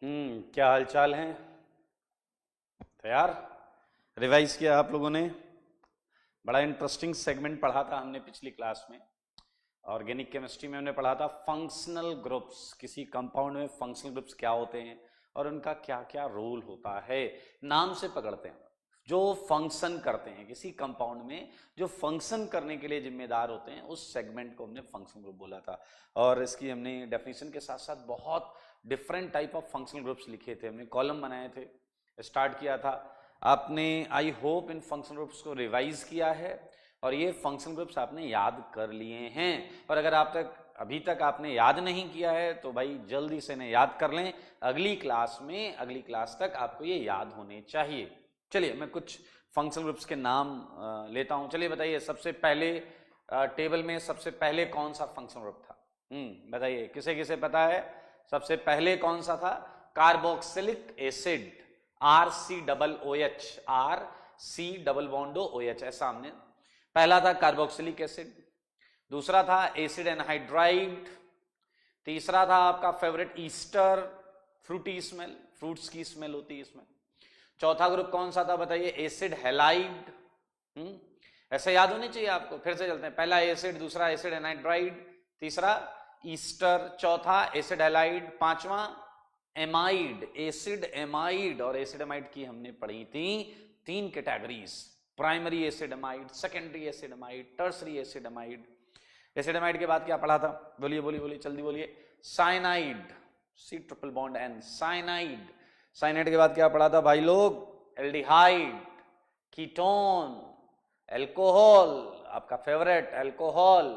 क्या हाल चाल है? तैयार? रिवाइज किया आप लोगों ने? बड़ा इंटरेस्टिंग सेगमेंट पढ़ा था हमने पिछली क्लास में। ऑर्गेनिक केमिस्ट्री में हमने पढ़ा था फंक्शनल ग्रुप्स। किसी कंपाउंड में फंक्शनल ग्रुप्स क्या होते हैं और उनका क्या क्या रोल होता है। नाम से पकड़ते हैं जो फंक्शन करते हैं किसी कंपाउंड में, जो फंक्शन करने के लिए जिम्मेदार होते हैं, उस सेगमेंट को हमने फंक्शनल ग्रुप बोला था। और इसकी हमने डेफिनेशन के साथ साथ बहुत different type of functional groups लिखे थे, हमने कॉलम बनाए थे, स्टार्ट किया था। आपने I hope in functional groups को रिवाइज किया है और ये फंक्शनल ग्रुप्स आपने याद कर लिए हैं। और अगर आप तक अभी तक आपने याद नहीं किया है तो भाई जल्दी से इन्हें याद कर लें। अगली क्लास तक आपको ये याद होने चाहिए। चलिए मैं कुछ फंक्शनल ग्रुप्स के नाम लेता हूं। चलिए बताइए, सबसे पहले टेबल में सबसे पहले कौन सा फंक्शनल ग्रुप था? बताइए, किसे किसे पता है सबसे पहले कौन सा था? Carboxylic acid, RCOOH, RC double bond O OH, ऐसा हमने। पहला था कार्बोक्सिलिक एसिड, दूसरा था एसिड एनहाइड्राइड, तीसरा था आपका favourite Easter, Frooti smell, fruits की स्मेल होती है इसमें। चौथा ग्रुप कौन सा था बताइए? Acid halide. ऐसे याद होनी चाहिए आपको। फिर से चलते हैं, पहला एसिड, दूसरा एसिड एनहाइड्राइड, तीसरा ईस्टर, चौथा एसिड हैलाइड, पांचवा एमाइड, एसिड एमाइड। और एसिड एमाइड की हमने पढ़ी थी 3 categories, primary acid amide, secondary acid amide, tertiary acid amide. Acid amide के बाद क्या पढ़ा था? बोलिए बोलिए बोलिए, जल्दी बोलिए। Cyanide, C triple bond N, cyanide. Cyanide के बाद क्या पढ़ा था भाई लोग? एल्डिहाइड, कीटोन, एल्कोहल, आपका फेवरेट एल्कोहल,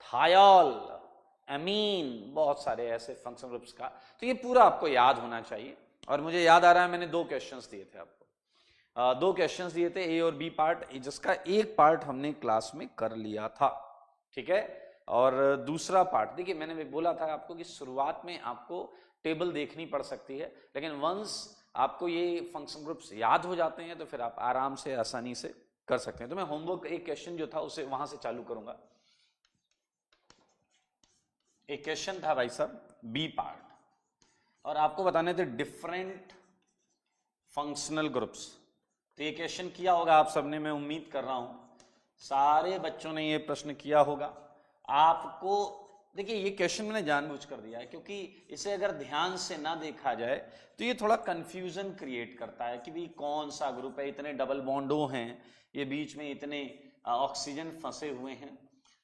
थायोल, एमीन, बहुत सारे ऐसे फंक्शनल ग्रुप्स का। तो ये पूरा आपको याद होना चाहिए। और मुझे याद आ रहा है मैंने 2 क्वेश्चंस दिए थे आपको, 2 क्वेश्चंस दिए थे, ए और बी पार्ट, जिसका एक पार्ट हमने क्लास में कर लिया था, ठीक है। और दूसरा पार्ट देखिए, मैंने भी बोला था आपको कि शुरुआत में आपको टेबल देखनी पड़ सकती है, लेकिन वंस आपको ये फंक्शन ग्रुप्स याद हो जाते हैं तो फिर आप आराम से आसानी से कर सकते हैं। तो मैं होमवर्क एक क्वेश्चन जो था उसे वहां से चालू करूंगा। एक क्वेश्चन था भाई साहब बी पार्ट, और आपको बताने थे डिफरेंट फंक्शनल ग्रुप्स। तो ये क्वेश्चन किया होगा आप सबने, मैं उम्मीद कर रहा हूं सारे बच्चों ने ये प्रश्न किया होगा। आपको देखिए, ये क्वेश्चन मैंने जानबूझ कर दिया है क्योंकि इसे अगर ध्यान से ना देखा जाए तो ये थोड़ा कंफ्यूजन क्रिएट करता है कि भाई कौन सा ग्रुप है, इतने डबल बॉन्डो हैं, ये बीच में इतने ऑक्सीजन फंसे हुए हैं।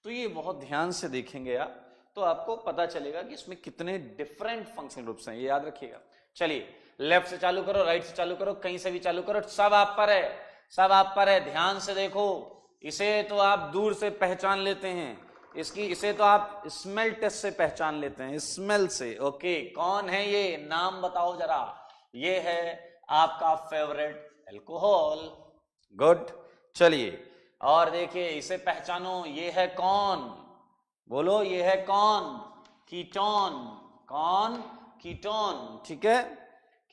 तो ये बहुत ध्यान से देखेंगे आप तो आपको पता चलेगा कि इसमें कितने डिफरेंट फंक्शनल ग्रुप्स हैं, ये याद रखिएगा। चलिए, लेफ्ट से चालू करो, राइट से चालू करो, कहीं से भी चालू करो, सब आप पर है, सब आप पर है। ध्यान से देखो, इसे तो आप दूर से पहचान लेते हैं, इसे तो आप स्मेल टेस्ट से पहचान लेते हैं, स्मेल से। ओके, कौन है ये? नाम बताओ जरा। ये है आपका फेवरेट एल्कोहल। गुड। चलिए, और देखिए इसे पहचानो, ये है कौन? बोलो, ये है कौन? कीटोन। कौन? कीटोन, ठीक है,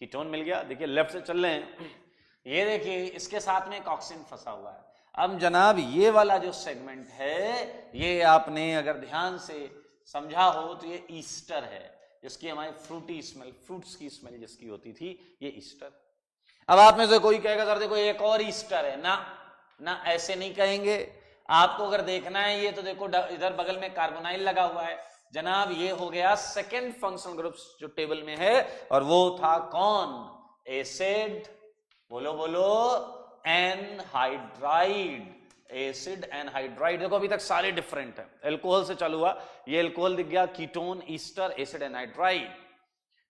कीटोन मिल गया। देखिए लेफ्ट से चल रहे हैं, ये देखिए इसके साथ में एक ऑक्सीजन फंसा हुआ है। अब जनाब ये वाला जो सेगमेंट है, ये आपने अगर ध्यान से समझा हो तो ये ईस्टर है, जिसकी हमारी फ्रूटी स्मेल, फ्रूट्स की स्मेल जिसकी होती थी, ये ईस्टर। अब आप में से कोई कहेगा सर देखो एक और ईस्टर है ना, ना ऐसे नहीं कहेंगे। आपको अगर देखना है ये तो देखो इधर बगल में कार्बोनाइल लगा हुआ है जनाब, ये हो गया सेकेंड फंक्शनल ग्रुप्स जो टेबल में है, और वो था कौन? एसिड, बोलो बोलो, एनहाइड्राइड, एसिड एनहाइड्राइड। देखो अभी तक सारे डिफरेंट है, एल्कोहल से चालू हुआ, ये एल्कोहल दिख गया, कीटोन, ईस्टर, एसिड एनहाइड्राइड।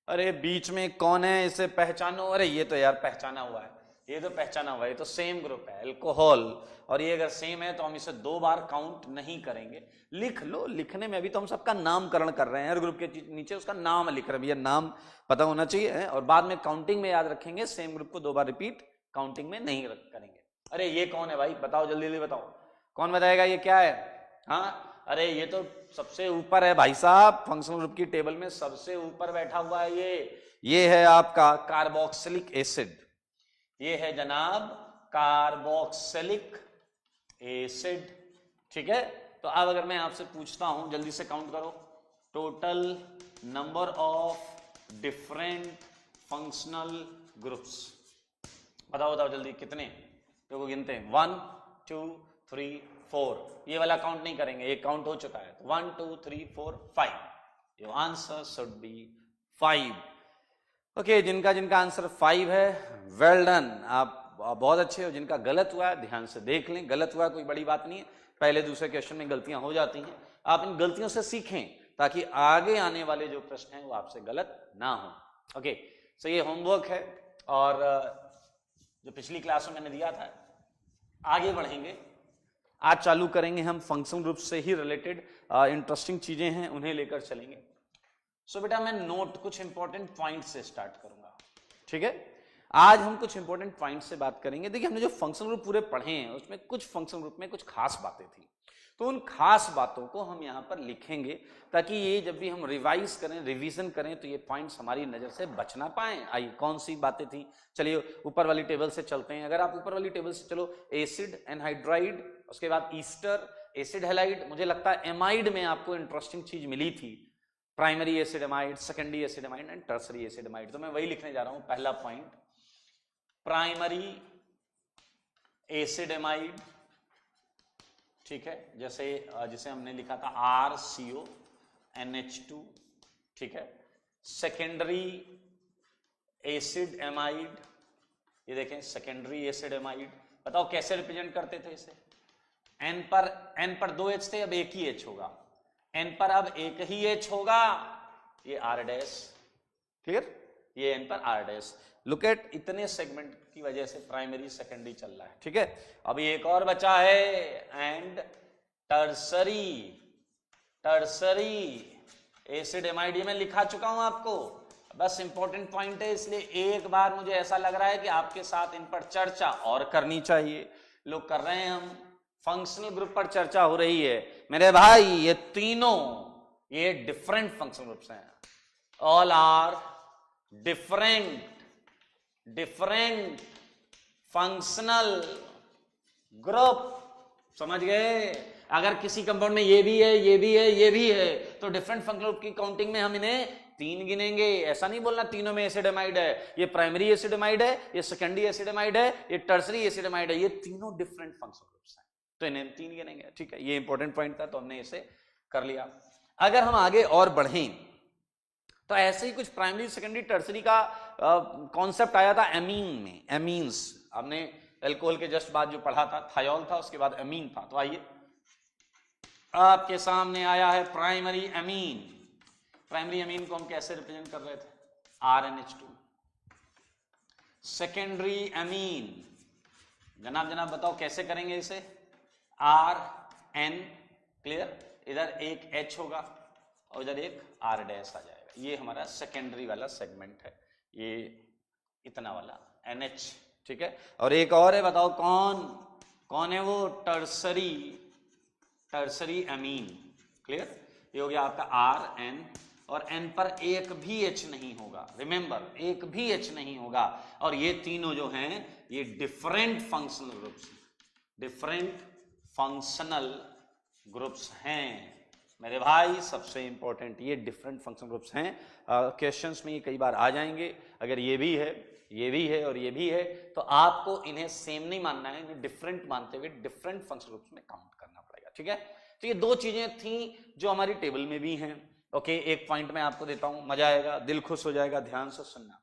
अरे बीच में कौन है, इसे पहचानो। अरे ये तो यार पहचाना हुआ है, ये तो पहचाना हुआ है, ये तो सेम ग्रुप है, अल्कोहल। और ये अगर सेम है तो हम इसे 2 बार काउंट नहीं करेंगे। लिख लो, लिखने में अभी तो हम सबका नामकरण कर रहे हैं, हर ग्रुप के नीचे उसका नाम लिख रहे हैं, भैया नाम पता होना चाहिए। और बाद में काउंटिंग में याद रखेंगे, सेम ग्रुप को 2 बार रिपीट काउंटिंग में नहीं करेंगे। अरे ये कौन है भाई, बताओ जल्दी जल्दी बताओ, कौन बताएगा ये क्या है? हाँ, अरे ये तो सबसे ऊपर है भाई साहब, फंक्शनल ग्रुप की टेबल में सबसे ऊपर बैठा हुआ है ये है आपका कार्बोक्सिलिक एसिड। ये है जनाब कार्बोक्सिलिक एसिड, ठीक है। तो अब अगर मैं आपसे पूछता हूं, जल्दी से काउंट करो, total number of different functional groups. बताओ बताओ जल्दी कितने, देखो गिनते हैं 1 2 3 4, ये वाला काउंट नहीं करेंगे, ये काउंट हो चुका है। 1 2 3 4 5, your answer should be 5। Okay, जिनका जिनका आंसर 5 है वेल डन, आप बहुत अच्छे हो। जिनका गलत हुआ है ध्यान से देख लें, गलत हुआ है कोई बड़ी बात नहीं है, पहले दूसरे क्वेश्चन में गलतियां हो जाती हैं, आप इन गलतियों से सीखें ताकि आगे आने वाले जो प्रश्न हैं वो आपसे गलत ना हो। ओके, सो ये होमवर्क है और जो पिछली क्लास में मैंने दिया था। आगे बढ़ेंगे, आज चालू करेंगे हम फंक्शन ग्रुप से ही रिलेटेड इंटरेस्टिंग चीजें हैं, उन्हें लेकर चलेंगे। सो बेटा मैं नोट कुछ इंपॉर्टेंट पॉइंट से स्टार्ट करूंगा, ठीक है। आज हम कुछ इंपॉर्टेंट पॉइंट से बात करेंगे। देखिए हमने जो फंक्शन ग्रुप पूरे पढ़े हैं उसमें कुछ फंक्शन ग्रुप में कुछ खास बातें थी, तो उन खास बातों को हम यहाँ पर लिखेंगे ताकि ये जब भी हम रिवाइज करें, रिवीजन करें, तो ये पॉइंट्स हमारी नजर से बच ना पाए। आइए कौन सी बातें थी, चलिए ऊपर वाली टेबल से चलते हैं। अगर आप ऊपर वाली टेबल से चलो, एसिड एनहाइड्राइड, उसके बाद ईस्टर, एसिड हैलाइड, मुझे लगता है एमाइड में आपको इंटरेस्टिंग चीज मिली थी, primary acid amide, secondary acid amide and tertiary acid amide. तो मैं वही लिखने जा रहा हूं, पहला पॉइंट प्राइमरी एसिड एमाइड, ठीक है, जैसे हमने लिखा था RCO NH2, ठीक है। सेकेंडरी एसिड एमाइड, ये देखें सेकेंडरी एसिड एमाइड, बताओ कैसे रिप्रेजेंट करते थे इसे, N पर 2 H थे, अब एक ही H होगा, N पर अब एक ही H होगा, ये R डैश, क्लियर, ये N पर R डैश। लुक एट, इतने सेगमेंट की वजह से प्राइमरी सेकेंडरी चल रहा है, ठीक है। अभी एक और बचा है, एंड टर्सरी एसिड एमाइड, ये मैं लिखा चुका हूं आपको, बस इंपॉर्टेंट पॉइंट है, इसलिए एक बार मुझे ऐसा लग रहा है कि आपके साथ इन पर चर्चा और करनी चाहिए। लोग कर रहे हैं, हम फंक्शनल ग्रुप पर चर्चा हो रही है मेरे भाई। ये तीनों ये डिफरेंट फंक्शनल ग्रुप्स हैं, all are different functional group, समझ गए। अगर किसी कंपाउंड में ये भी है, ये भी है, ये भी है, तो डिफरेंट फंक्शनल ग्रुप की काउंटिंग में हम इन्हें 3 गिनेंगे। ऐसा नहीं बोलना तीनों में एसिड एमाइड है, ये प्राइमरी एसिड एमाइड है, ये सेकेंडरी एसिड एमाइड है, ये टर्सरी एसिड एमाइड है, ये तीनों डिफरेंट फंक्शनल ग्रुप्स हैं, तो इन्हें 3 गिनेंगे, ठीक है। ये इंपॉर्टेंट पॉइंट था तो हमने इसे कर लिया। अगर हम आगे और बढ़ें तो ऐसे ही कुछ प्राइमरी सेकेंडरी टर्सरी का कॉन्सेप्ट आया था एमीन में, एमीन्स, हमने एल्कोहल के जस्ट बाद जो पढ़ा था, थायोल था, उसके बाद एमीन था। तो आइए आपके सामने आया है प्राइमरी एमीन। प्राइमरी एमीन को हम कैसे रिप्रेजेंट कर रहे थे, RNH2। सेकेंडरी एमीन, जनाब बताओ कैसे करेंगे इसे, RN, क्लियर, इधर एक H होगा और इधर एक R डैश आ जाएगा, ये हमारा सेकेंडरी वाला सेगमेंट है, ये इतना वाला NH, ठीक है। और एक और है, बताओ कौन है वो, टर्सरी एमीन, क्लियर, ये हो गया आपका RN, और N पर एक भी H नहीं होगा, रिमेंबर एक भी H नहीं होगा। और ये तीनों जो हैं ये डिफरेंट फंक्शनल ग्रुप्स हैं मेरे भाई। सबसे इंपॉर्टेंट ये डिफरेंट फंक्शनल ग्रुप्स हैं, क्वेश्चंस में ये कई बार आ जाएंगे। अगर ये भी है, ये भी है और ये भी है, तो आपको इन्हें सेम नहीं मानना है, इन्हें डिफरेंट मानते हुए डिफरेंट फंक्शनल ग्रुप्स में काउंट करना पड़ेगा, ठीक है। तो ये 2 चीजें थी जो हमारी टेबल में भी हैं। ओके, एक पॉइंट मैं आपको देता हूं, मजा आएगा, दिल खुश हो जाएगा, ध्यान से सुनना।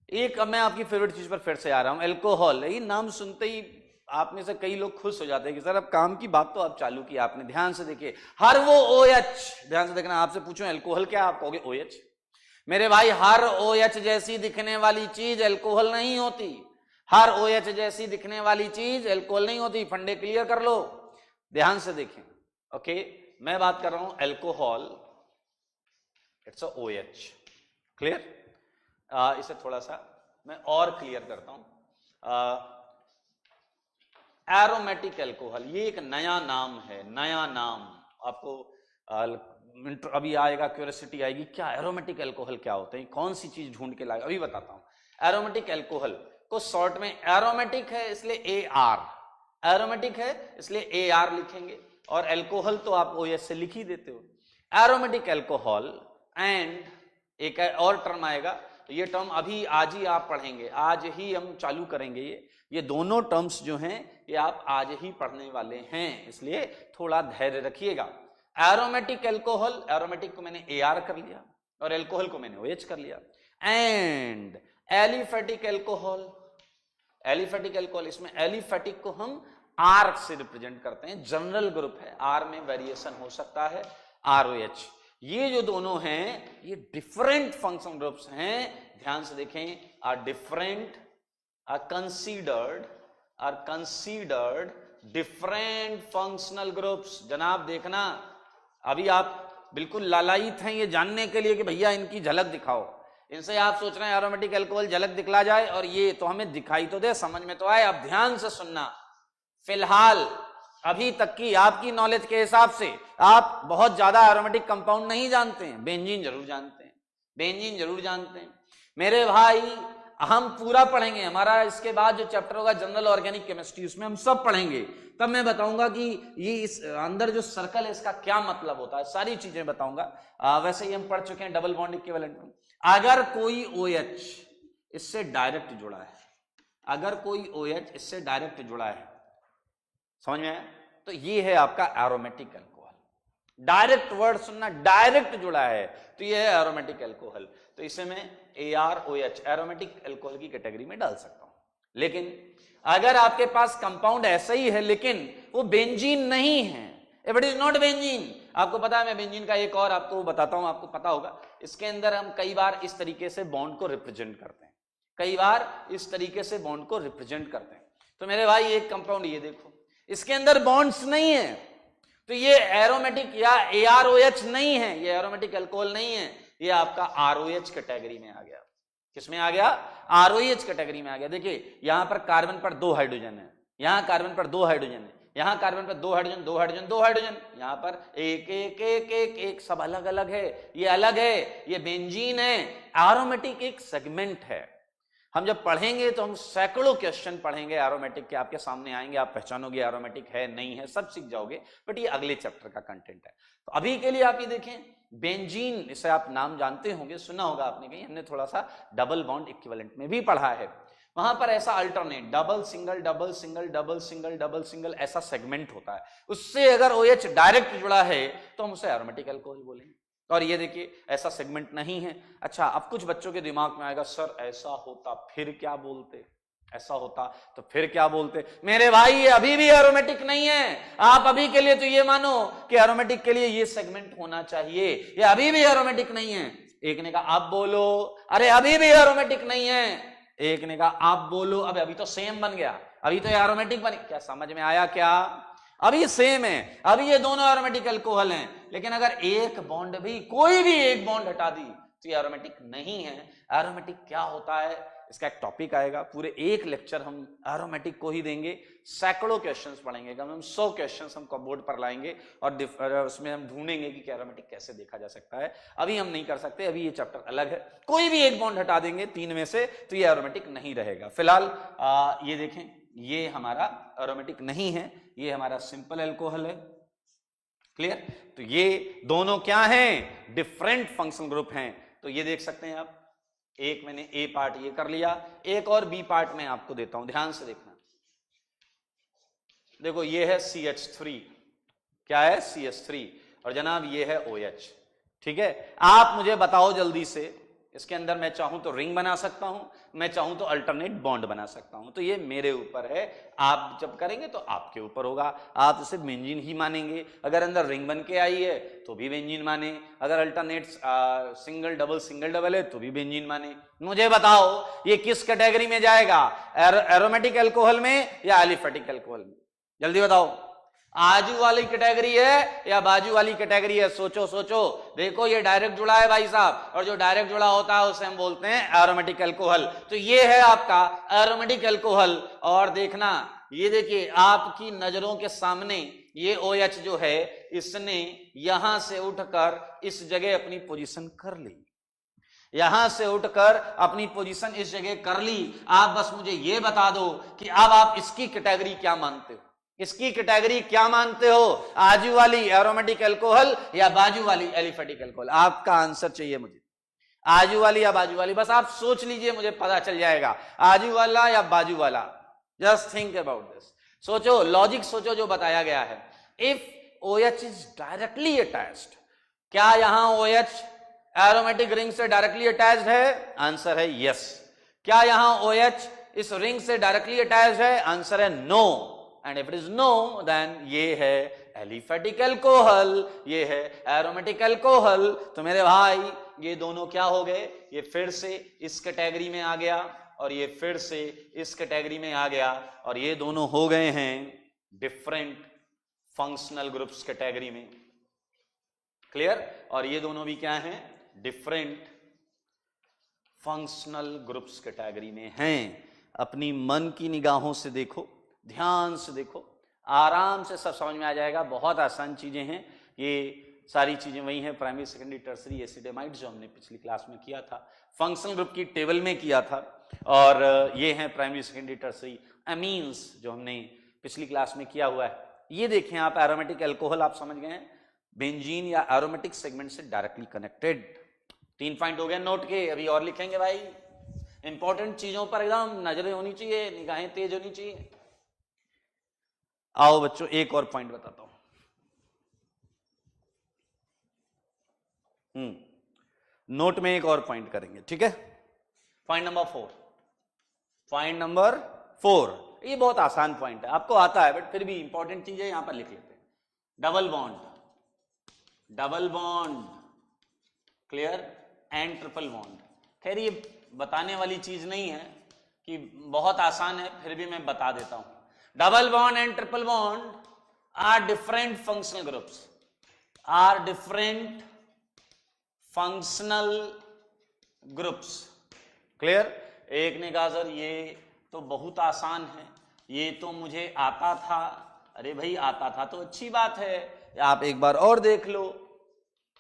एक, अब मैं आपकी फेवरेट चीज पर फिर से आ रहा हूं, एल्कोहल। ये नाम सुनते ही आप में से कई लोग खुश हो जाते हैं कि सर अब काम की बात तो आप चालू की आपने। ध्यान से देखिए, हर वो OH, ध्यान से देखना, आपसे पूछूं एल्कोहल क्या, आप कहोगे OH। मेरे भाई हर OH जैसी दिखने वाली चीज एल्कोहल नहीं होती, हर OH जैसी दिखने वाली चीज एल्कोहल नहीं होती, फंडे क्लियर कर लो, ध्यान से देखें। ओके, मैं बात कर रहा हूं alcohol, it's a OH, clear. इसे थोड़ा सा मैं और क्लियर करता हूं, एरोमेटिक एल्कोहल, ये एक नया नाम है, नया नाम आपको अभी आएगा, क्यूरियोसिटी आएगी, क्या एरोमेटिक एल्कोहल क्या होते हैं, कौन सी चीज ढूंढ के लाएगा, अभी बताता हूं। एरोमेटिक एल्कोहल को शॉर्ट में, एरोमेटिक है इसलिए AR, एरोमेटिक है इसलिए AR लिखेंगे, और एल्कोहल तो आप OH से लिख ही देते हो। एरोमेटिक एल्कोहल, एंड एक और टर्म आएगा ये टर्म अभी आज ही आप पढ़ेंगे, आज ही हम चालू करेंगे। ये दोनों टर्म्स जो हैं ये आप आज ही पढ़ने वाले हैं, इसलिए थोड़ा धैर्य रखिएगा। एरोमेटिक एल्कोहल, एरोमेटिक को मैंने AR कर लिया और एल्कोहल को मैंने OH कर लिया। And aliphatic alcohol, aliphatic alcohol, इसमें एलिफेटिक को हम R से रिप्रेजेंट करते हैं, जनरल ग्रुप है, R में वेरिएशन हो सकता है, ROH। ये जो दोनों हैं ये डिफरेंट फंक्शनल ग्रुप्स हैं, ध्यान से देखें, are different, are considered different functional groups. जनाब देखना, अभी आप बिल्कुल लालायित हैं ये जानने के लिए कि भैया इनकी झलक दिखाओ, इनसे आप सोच रहे हैं एरोमेटिक एल्कोहल झलक दिखला जाए और ये तो हमें दिखाई तो दे, समझ में तो आए। अब ध्यान से सुनना, फिलहाल अभी तक की आपकी नॉलेज के हिसाब से आप बहुत ज्यादा एरोमेटिक कंपाउंड नहीं जानते हैं, बेंजीन जरूर जानते हैं, बेंजीन जरूर जानते हैं मेरे भाई। हम पूरा पढ़ेंगे, हमारा इसके बाद जो चैप्टर होगा जनरल ऑर्गेनिक केमिस्ट्री, उसमें हम सब पढ़ेंगे, तब मैं बताऊंगा कि ये इस अंदर जो सर्कल है इसका क्या मतलब होता है, सारी चीजें बताऊंगा। वैसे ही हम पढ़ चुके हैं डबल बॉन्ड इक्विवेलेंट में। अगर कोई OH इससे डायरेक्ट जुड़ा है, अगर कोई OH इससे डायरेक्ट जुड़ा है, समझ में आया, तो ये है आपका एरोमेटिक एल्कोहल। डायरेक्ट वर्ड सुनना, डायरेक्ट जुड़ा है तो ये है एरोमेटिक एल्कोहल। तो इसे मैं AROH एरोमेटिक एल्कोहल की कैटेगरी में डाल सकता हूं। लेकिन अगर आपके पास कंपाउंड ऐसा ही है लेकिन वो बेंजीन नहीं है, if it is not benzene, आपको पता है, मैं बेंजीन का एक और आपको बताता हूं, आपको पता होगा, इसके अंदर हम कई बार इस तरीके से बॉन्ड को रिप्रेजेंट करते हैं, कई बार इस तरीके से बॉन्ड को रिप्रेजेंट करते हैं। तो मेरे भाई एक कंपाउंड ये देखो, इसके अंदर बॉन्ड्स नहीं है, तो ये एरोमेटिक या AROH नहीं है, ये एरोमेटिक अल्कोहल नहीं है, ये आपका ROH कैटेगरी में आ गया। किसमें आ गया? ROH कैटेगरी में आ गया। देखिए यहां पर कार्बन पर 2 हाइड्रोजन है, यहां कार्बन पर 2 हाइड्रोजन है, यहां कार्बन पर 2 हाइड्रोजन, 2 हाइड्रोजन, 2 हाइड्रोजन, यहां पर एक एक एक एक एक, सब अलग अलग है, ये अलग है, ये बेंजीन है। एरोमेटिक एक सेगमेंट है। हम जब पढ़ेंगे तो हम सैकड़ों क्वेश्चन पढ़ेंगे एरोमेटिक के, आपके सामने आएंगे, आप पहचानोगे एरोमेटिक है नहीं है, सब सीख जाओगे, बट ये अगले चैप्टर का कंटेंट है। तो अभी के लिए आप ये देखें, बेंजीन, इसे आप नाम जानते होंगे, सुना होगा आपने कहीं, हमने थोड़ा सा डबल बॉन्ड इक्विवेलेंट में भी पढ़ा है। वहां पर ऐसा alternate double single double single double single double single ऐसा सेगमेंट होता है, उससे अगर OH डायरेक्ट जुड़ा है तो हम उसे एरोमेटिक अल्कोहल बोलेंगे। और ये देखिए ऐसा सेगमेंट नहीं है। अच्छा, अब कुछ बच्चों के दिमाग में आएगा, सर ऐसा होता फिर क्या बोलते, ऐसा होता तो फिर क्या बोलते। मेरे भाई ये अभी भी एरोमेटिक नहीं है। आप अभी के लिए तो ये मानो कि एरोमेटिक के लिए ये सेगमेंट होना चाहिए, ये अभी भी एरोमेटिक नहीं है। एक ने कहा आप बोलो, अरे अभी भी एरोमेटिक नहीं है। एक ने कहा आप बोलो, अभी तो सेम बन गया, अभी तो एरोमेटिक बन गया। क्या समझ में आया? क्या अभी सेम है, अभी ये दोनों एरोमेटिक अल्कोहल हैं, लेकिन अगर एक बॉन्ड भी, कोई भी एक बॉन्ड हटा दी तो ये एरोमेटिक नहीं है। एरोमेटिक क्या होता है इसका एक टॉपिक आएगा, पूरे एक लेक्चर हम एरोमेटिक को ही देंगे, सैकड़ों क्वेश्चंस पढ़ेंगे, कम से कम 100 क्वेश्चंस हम बोर्ड पर लाएंगे और उसमें हम ढूंढेंगे कि एरोमेटिक कैसे देखा जा सकता है। अभी हम नहीं कर सकते, अभी ये चैप्टर अलग है। कोई भी एक बॉन्ड हटा देंगे 3 में से तो ये एरोमेटिक नहीं रहेगा। फिलहाल ये देखें, ये हमारा एरोमेटिक नहीं है, ये हमारा सिंपल अल्कोहल है। क्लियर? तो ये दोनों क्या हैं? डिफरेंट फंक्शनल ग्रुप हैं। तो ये देख सकते हैं आप, एक मैंने A पार्ट ये कर लिया, एक और B पार्ट में आपको देता हूं, ध्यान से देखना। देखो ये है CH3, क्या है? CH3, और जनाब ये है OH। ठीक है, आप मुझे बताओ जल्दी से, इसके अंदर मैं चाहूं तो रिंग बना सकता हूं, मैं चाहूं तो अल्टरनेट बॉन्ड बना सकता हूं। तो ये मेरे ऊपर है, आप जब करेंगे तो आपके ऊपर होगा। आप इसे बेंजीन ही मानेंगे, अगर अंदर रिंग बन के आई है तो भी बेंजीन माने, अगर अल्टरनेट सिंगल डबल है तो भी बेंजीन माने। मुझे बताओ ये किस कैटेगरी में जाएगा, एरोमेटिक अल्कोहल में या एलिफेटिक अल्कोहल में? जल्दी बताओ, आजू वाली कैटेगरी है या बाजू वाली कैटेगरी है? सोचो सोचो। देखो ये डायरेक्ट जुड़ा है भाई साहब, और जो डायरेक्ट जुड़ा होता है उसे हम बोलते हैं एरोमेटिक अल्कोहल। तो ये है आपका एरोमेटिक अल्कोहल। और देखना, ये देखिए आपकी नजरों के सामने ये OH जो है, इसने यहां से उठकर इस जगह अपनी पोजीशन कर ली, यहां से उठकर अपनी पोजीशन इस जगह कर ली। आप बस मुझे ये बता दो कि अब आप इसकी कैटेगरी क्या मानते हो, इसकी कैटेगरी क्या मानते हो? आजू वाली एरोमेटिक अल्कोहल या बाजू वाली एलिफेटिक अल्कोहल? आपका आंसर चाहिए मुझे। आजू वाली या बाजू वाली, बस आप सोच लीजिए, मुझे पता चल जाएगा आजू वाला या बाजू वाला। जस्ट थिंक अबाउट दिस, सोचो, लॉजिक सोचो जो बताया गया है। If OH is directly attached, क्या यहां OH एरोमेटिक रिंग से डायरेक्टली अटैच्ड है? आंसर है यस। क्या यहां OH इस रिंग से डायरेक्टली अटैच्ड है? आंसर है no. And if it is no, then ये है एलिफेटिक अल्कोहल, ये है एरोमेटिक अल्कोहल। तो मेरे भाई ये दोनों क्या हो गए? ये फिर से इस कैटेगरी में आ गया और ये फिर से इस कैटेगरी में आ गया, और ये दोनों हो गए हैं डिफरेंट फंक्शनल ग्रुप्स कैटेगरी में। क्लियर? और ये दोनों भी क्या हैं? डिफरेंट फंक्शनल ग्रुप्स कैटेगरी में हैं। अपनी मन की निगाहों से देखो, ध्यान से देखो, आराम से सब समझ में आ जाएगा। बहुत आसान चीजें हैं, ये सारी चीजें वही हैं प्राइमरी सेकेंडरी टर्सरी एसिडेमाइड जो हमने पिछली क्लास में किया था, फंक्शनल ग्रुप की टेबल में किया था। और ये हैं प्राइमरी सेकेंडरी टर्सरी अमीन्स जो हमने पिछली क्लास में किया हुआ है। ये देखें आप, एरोमेटिक अल्कोहल आप समझ गए हैं, बेंजीन या एरोमेटिक सेगमेंट से डायरेक्टली कनेक्टेड। 3 पॉइंट हो गए नोट के, अभी और लिखेंगे भाई। इंपॉर्टेंट चीजों पर एकदम नजरें होनी चाहिए, निगाहें तेज होनी चाहिए। आओ बच्चों, एक और पॉइंट बताता हूं। नोट में एक और पॉइंट करेंगे, ठीक है? Point number 4। पॉइंट नंबर 4, ये बहुत आसान पॉइंट है, आपको आता है, बट फिर भी इंपॉर्टेंट चीज है, यहां पर लिख लेते हैं। Double bond, double bond, clear, and triple bond. खैर ये बताने वाली चीज नहीं है कि बहुत आसान है, फिर भी मैं बता देता हूं। Double bond and triple bond are different functional groups, are different functional groups. Clear? एक ने कहा सर ये तो बहुत आसान है, ये तो मुझे आता था। अरे भाई आता था तो अच्छी बात है, आप एक बार और देख लो।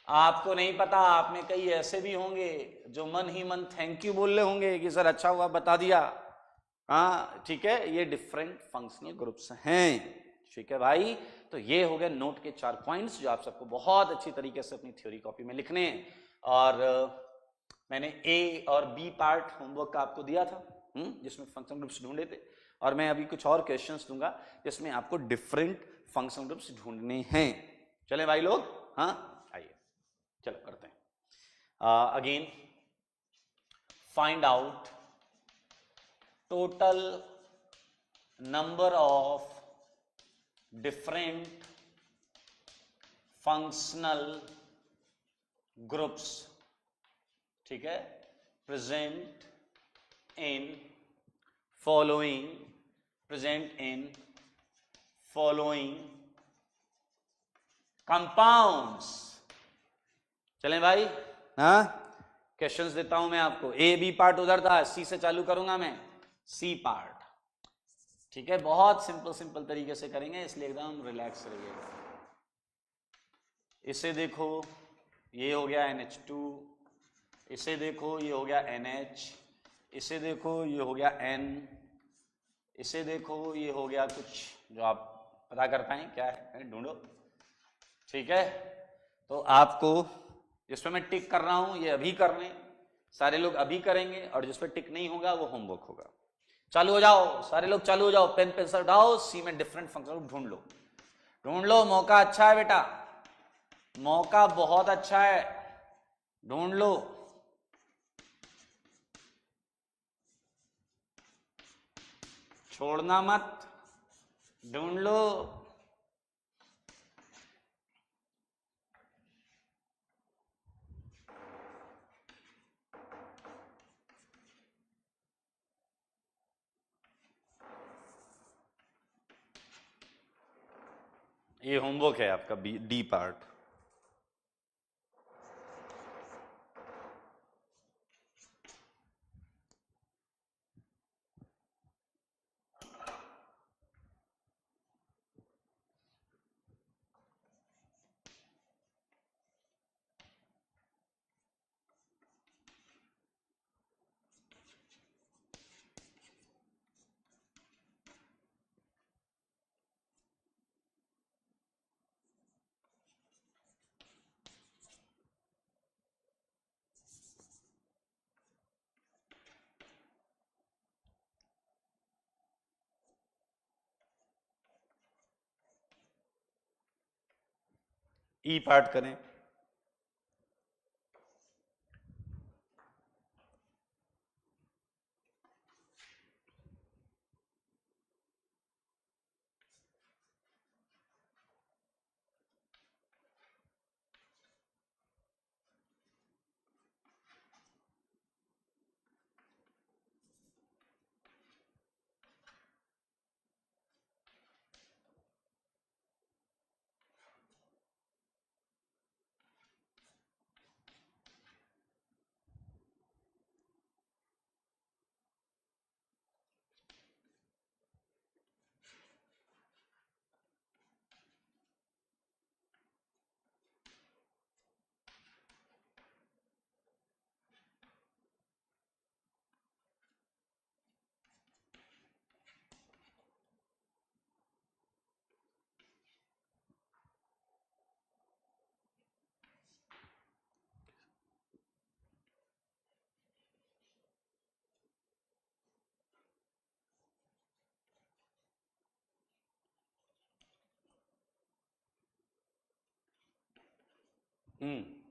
आपको नहीं पता, आप में कई ऐसे भी होंगे जो मन ही मन थैंक यू बोल रहे होंगे कि सर अच्छा हुआ बता दिया। हाँ ठीक है, ये डिफरेंट फंक्शनल ग्रुप्स हैं। ठीक है भाई, तो ये हो गए नोट के 4 पॉइंट्स जो आप सबको बहुत अच्छी तरीके से अपनी थ्योरी कॉपी में लिखने हैं। और मैंने ए और बी पार्ट होमवर्क का आपको दिया था, जिसमें फंक्शनल ग्रुप्स ढूंढे थे, और मैं अभी कुछ और क्वेश्चंस दूंगा जिसमें आपको डिफरेंट फंक्शनल ग्रुप्स ढूंढने हैं। चले भाई लोग, हाँ आइए चलो करते हैं। Again find out total number of different functional groups, ठीक है, present in following, present in following compounds. चलें भाई, हाँ क्वेश्चंस देता हूं मैं आपको। ए बी पार्ट उधर था, सी से चालू करूंगा मैं, सी पार्ट, ठीक है? बहुत सिंपल सिंपल तरीके से करेंगे, इसलिए एकदम रिलैक्स रहिएगा। इसे देखो, ये हो गया NH2, इसे देखो ये हो गया NH, इसे देखो ये हो गया N, इसे देखो ये हो गया कुछ जो आप पता कर पाए क्या है, ढूंढो। ठीक है, तो आपको जिसपे मैं टिक कर रहा हूं ये अभी करने, सारे लोग अभी करेंगे, और जिसपे टिक नहीं होगा वो होमवर्क होगा। चालू हो जाओ सारे लोग, चालू हो जाओ, पेन पेंसिल उठाओ, सी में डिफरेंट फंक्शन ढूंढ लो, ढूंढ लो। मौका अच्छा है बेटा, मौका बहुत अच्छा है, ढूंढ लो। छोड़ना मत, ढूंढ लो। ये होमवर्क है आपका डी पार्ट। ई पार्ट करें।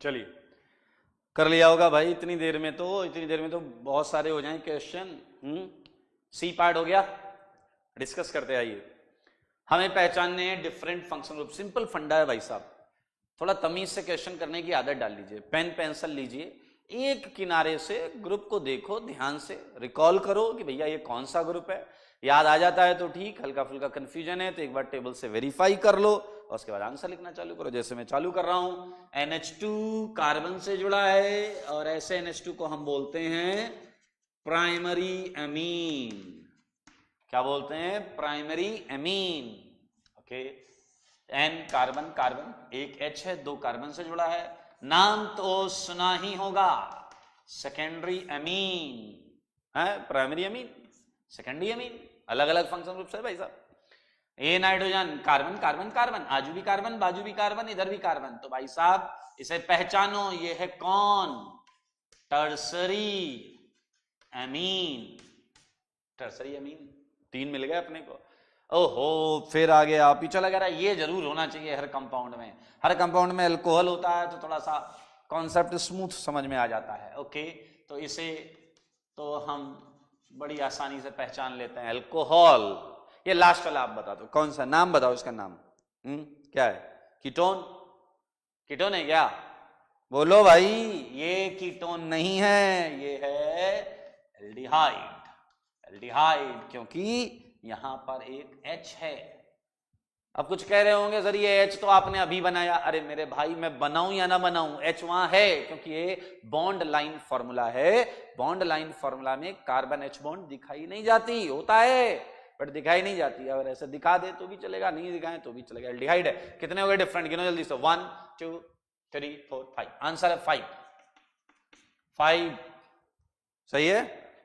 चलिए कर लिया होगा भाई इतनी देर में तो बहुत सारे हो जाएं क्वेश्चन। सी पार्ट हो गया, डिस्कस करते आइए। हमें पहचानने हैं डिफरेंट फंक्शन ग्रुप। सिंपल फंडा है भाई साहब, थोड़ा तमीज से क्वेश्चन करने की आदत डाल लीजिए। पेन पेंसिल लीजिए, एक किनारे से ग्रुप को देखो, ध्यान से रिकॉल करो कि भैया ये कौन सा ग्रुप है। याद आ जाता है तो ठीक, हल्का फुल्का कंफ्यूजन है तो एक बार टेबल से वेरीफाई कर लो और उसके बाद आंसर लिखना चालू करो। जैसे मैं चालू कर रहा हूं, NH2 कार्बन से जुड़ा है और ऐसे NH2 को हम बोलते हैं प्राइमरी एमीन। क्या बोलते हैं? Primary amine. Okay, N carbon carbon, एक H है, 2 कार्बन से जुड़ा है। नाम तो सुना ही होगा, सेकेंडरी एमीन है, प्राइमरी एमीन, सेकेंडरी एमीन। अलग अलग फंक्शन ग्रुप है भाई साहब। A nitrogen, carbon carbon carbon, आजू भी कार्बन, बाजू भी कार्बन, इधर भी कार्बन। तो भाई साहब इसे पहचानो, ये है कौन? Tertiary amine. टर्सरी एमीन 3 मिल गए अपने को। ओहो, फिर आगे आप ही चला गया। ये जरूर होना चाहिए हर कंपाउंड में। हर कंपाउंड में अल्कोहल होता है तो थोड़ा सा कॉन्सेप्ट स्मूथ समझ में आ जाता है। ओके, तो इसे तो हम बड़ी आसानी से पहचान लेते हैं, अल्कोहल। ये लास्ट वाला आप बता दो कौन सा, नाम बताओ इसका नाम। क्या है? कीटोन? कीटोन है क्या? बोलो भाई। ये कीटोन नहीं है, ये है एल्डिहाइड। एल्डिहाइड क्योंकि यहां पर एक H है। अब कुछ कह रहे होंगे सर ये H तो आपने अभी बनाया। अरे मेरे भाई, मैं बनाऊं या ना बनाऊं, H वहां है क्योंकि ये बॉन्ड लाइन फॉर्मूला है। बॉन्ड लाइन फॉर्मूला में कार्बन H बॉन्ड दिखाई नहीं जाती, होता है बट दिखाई नहीं जाती। अगर ऐसे दिखा दे तो भी चलेगा, नहीं दिखाए तो भी चलेगा। एल्डिहाइड है। कितने हो गए डिफरेंट? गिनो जल्दी से। 1 2 3 4 5। आंसर है 5। 5 सही है।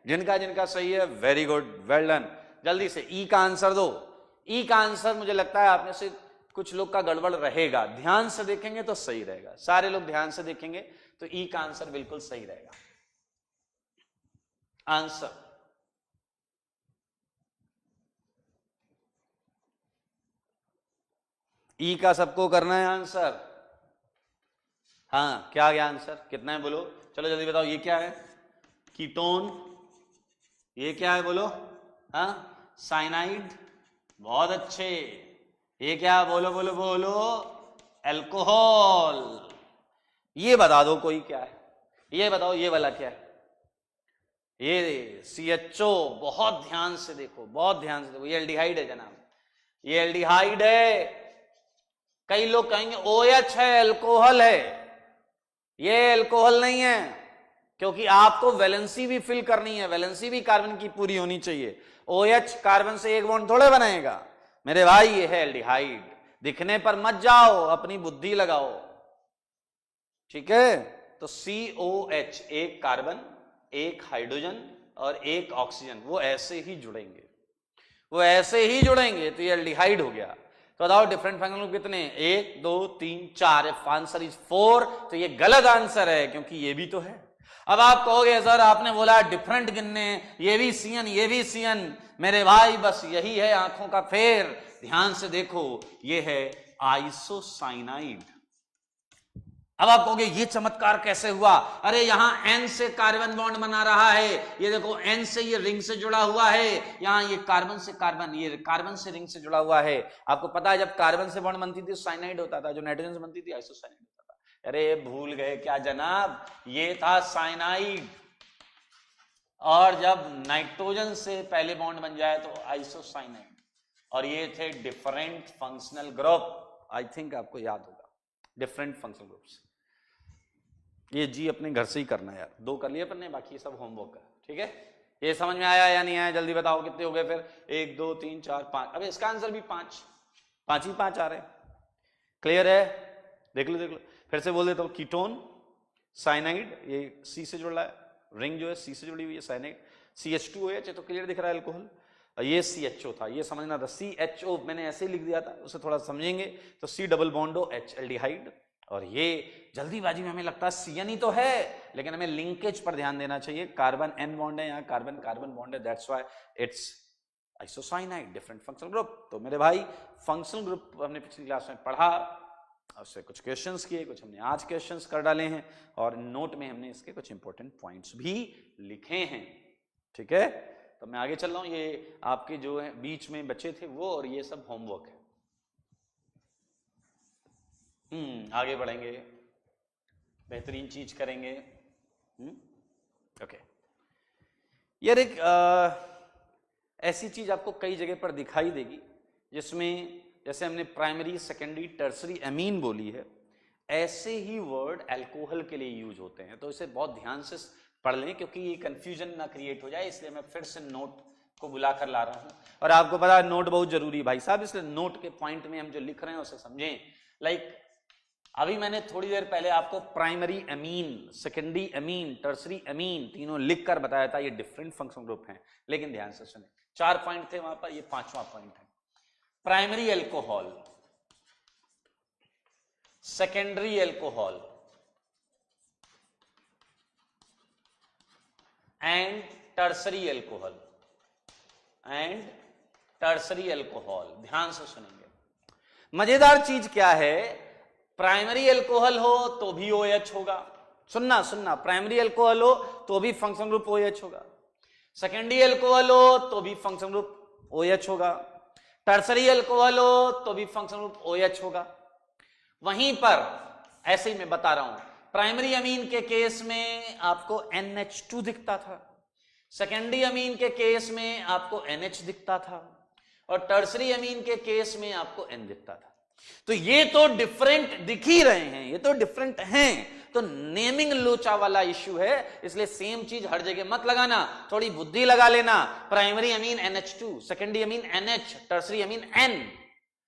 जिनका जिनका सही है वेरी गुड, वेल डन। जल्दी से ई का आंसर दो। ई का आंसर मुझे लगता है आप में से कुछ लोग का गड़बड़ रहेगा, ध्यान से देखेंगे तो सही रहेगा। सारे लोग ध्यान से देखेंगे तो ई का आंसर बिल्कुल सही रहेगा। आंसर ई का सबको करना है आंसर। हाँ, क्या आ गया आंसर? कितना है बोलो? चलो जल्दी बताओ। ये क्या है? कीटोन। ये क्या है बोलो? हाँ, साइनाइड। बहुत अच्छे। ये क्या? बोलो बोलो बोलो। अल्कोहल। ये बता दो कोई क्या है? ये बताओ ये वाला क्या है? ये CHO। बहुत ध्यान से देखो, बहुत ध्यान से देखो। ये एल्डिहाइड है जनाब, ये एल्डिहाइड है। कई लोग कहेंगे OH है, अल्कोहल है। ये अल्कोहल नहीं है क्योंकि आपको वैलेंसी भी फिल करनी है, वैलेंसी भी कार्बन की पूरी होनी चाहिए। OH कार्बन से एक बॉन्ड थोड़े बनाएगा मेरे भाई, ये है एल्डिहाइड। दिखने पर मत जाओ, अपनी बुद्धि लगाओ, ठीक है? तो COH, एक कार्बन, एक हाइड्रोजन और एक ऑक्सीजन, वो ऐसे ही जुड़ेंगे, वो ऐसे ही जुड़ेंगे तो ये एल्डिहाइड हो गया। तो बताओ डिफरेंट फंक्शन ग्रुप कितने? 1 2 3 4। Answer is 4। तो ये गलत आंसर है क्योंकि ये भी तो है। अब आप कहोगे सर आपने बोला डिफरेंट गिनने, ये भी CN ये भी CN। मेरे भाई बस यही है आंखों का फेर। ध्यान से देखो, ये है आइसोसाइनाइड। अब आप कहोगे ये चमत्कार कैसे हुआ? अरे यहां N से कार्बन बॉन्ड बना रहा है, ये देखो N से ये रिंग से जुड़ा हुआ है, यहां ये कार्बन से कार्बन, ये कार्बन से रिंग से जुड़ा हुआ है। आपको पता है जब कार्बन से बॉन्ड बनती थी साइनाइड होता था, जो नाइट्रोजन से बनती थी आइसोसाइनाइड होता था। अरे भूल गए क्या जनाब, ये था साइनाइड, और जब नाइट्रोजन से पहले बॉन्ड बन जाए तो आइसोसाइनाइड, और ये थे different functional group. I think आपको याद होगा, डिफरेंट फंक्शनल ग्रुप्स। ये जी अपने घर से ही करना है यार, 2 कर लिए अपन ने, बाकी ये सब होमवर्क है, ठीक है? ये समझ में आया या नहीं आया? जल्दी बताओ कितने हो गए फिर? 1 2 3 4 5। अब इसका आंसर भी 5 ही 5 आ रहे हैं। क्लियर है? देख लो देख लो, फिर से बोल देता हूं। कीटोन, साइनाइड, ये सी से जुड़ रहा है, रिंग जो है सी से जुड़ी हुई है, साइनाइड। CH2OH तो क्लियर दिख रहा है अल्कोहल, ये CHO था, ये समझना था। CHO मैंने ऐसे ही लिख दिया था, उसे थोड़ा समझेंगे तो C double bond OH aldehyde. और ये जल्दीबाजी में हमें लगता है CN ही तो है, लेकिन हमें लिंकेज पर ध्यान देना चाहिए। कार्बन N बॉन्ड है, यहाँ कार्बन कार्बन बॉन्ड है, that's why it's isocyanide, different functional group. तो मेरे भाई फंक्शनल ग्रुप हमने पिछली क्लास में पढ़ा, उससे कुछ क्वेश्चंस किए, कुछ हमने आज क्वेश्चंस कर डाले हैं, और नोट में हमने इसके कुछ इंपॉर्टेंट पॉइंट्स भी लिखे हैं, ठीक है? तो मैं आगे चल रहा हूं, ये आपके जो है बीच में बच्चे थे वो, और ये सब होमवर्क है। आगे बढ़ेंगे, बेहतरीन चीज करेंगे। ओके, यार एक ऐसी चीज आपको कई जगह पर दिखाई देगी जिसमें जैसे हमने प्राइमरी सेकेंडरी टर्सरी एमीन बोली है, ऐसे ही वर्ड अल्कोहल के लिए यूज होते हैं। तो इसे बहुत ध्यान से पढ़ लें, क्योंकि ये कंफ्यूजन ना क्रिएट हो जाए, इसलिए मैं फिर से नोट को बुला कर ला रहा हूं। और आपको पता है नोट बहुत जरूरी भाई साहब, इसलिए नोट के पॉइंट में हम जो लिख रहे हैं उसे समझें। लाइक अभी मैंने थोड़ी देर पहले आपको primary amine, secondary amine, tertiary amine तीनों लिखकर बताया था, ये डिफरेंट फंक्शनल ग्रुप हैं। लेकिन ध्यान से सुने, 4 पॉइंट थे वहां पर, ये 5वां पॉइंट है। Primary alcohol, secondary alcohol and tertiary alcohol, ध्यान से सुनेंगे। मजेदार चीज क्या है, प्राइमरी अल्कोहल हो तो भी OH होगा। सुनना, प्राइमरी अल्कोहल हो तो भी फंक्शनल ग्रुप OH होगा, सेकेंडरी अल्कोहल हो तो भी फंक्शनल ग्रुप OH होगा, टर्सरी अल्कोहल हो तो भी फंक्शनल ग्रुप OH होगा। वहीं पर ऐसे ही मैं बता रहा हूं, प्राइमरी अमीन के केस में आपको NH2 दिखता था, सेकेंडरी अमीन के केस में आपको NH दिखता था, और टर्सरी अमीन के केस में आपको N दिखता था। तो ये तो डिफरेंट दिख ही रहे हैं, ये तो डिफरेंट हैं। तो नेमिंग लोचा वाला इश्यू है, इसलिए सेम चीज हर जगह मत लगाना, थोड़ी बुद्धि लगा लेना। Primary amine NH2, secondary amine NH, tertiary amine N।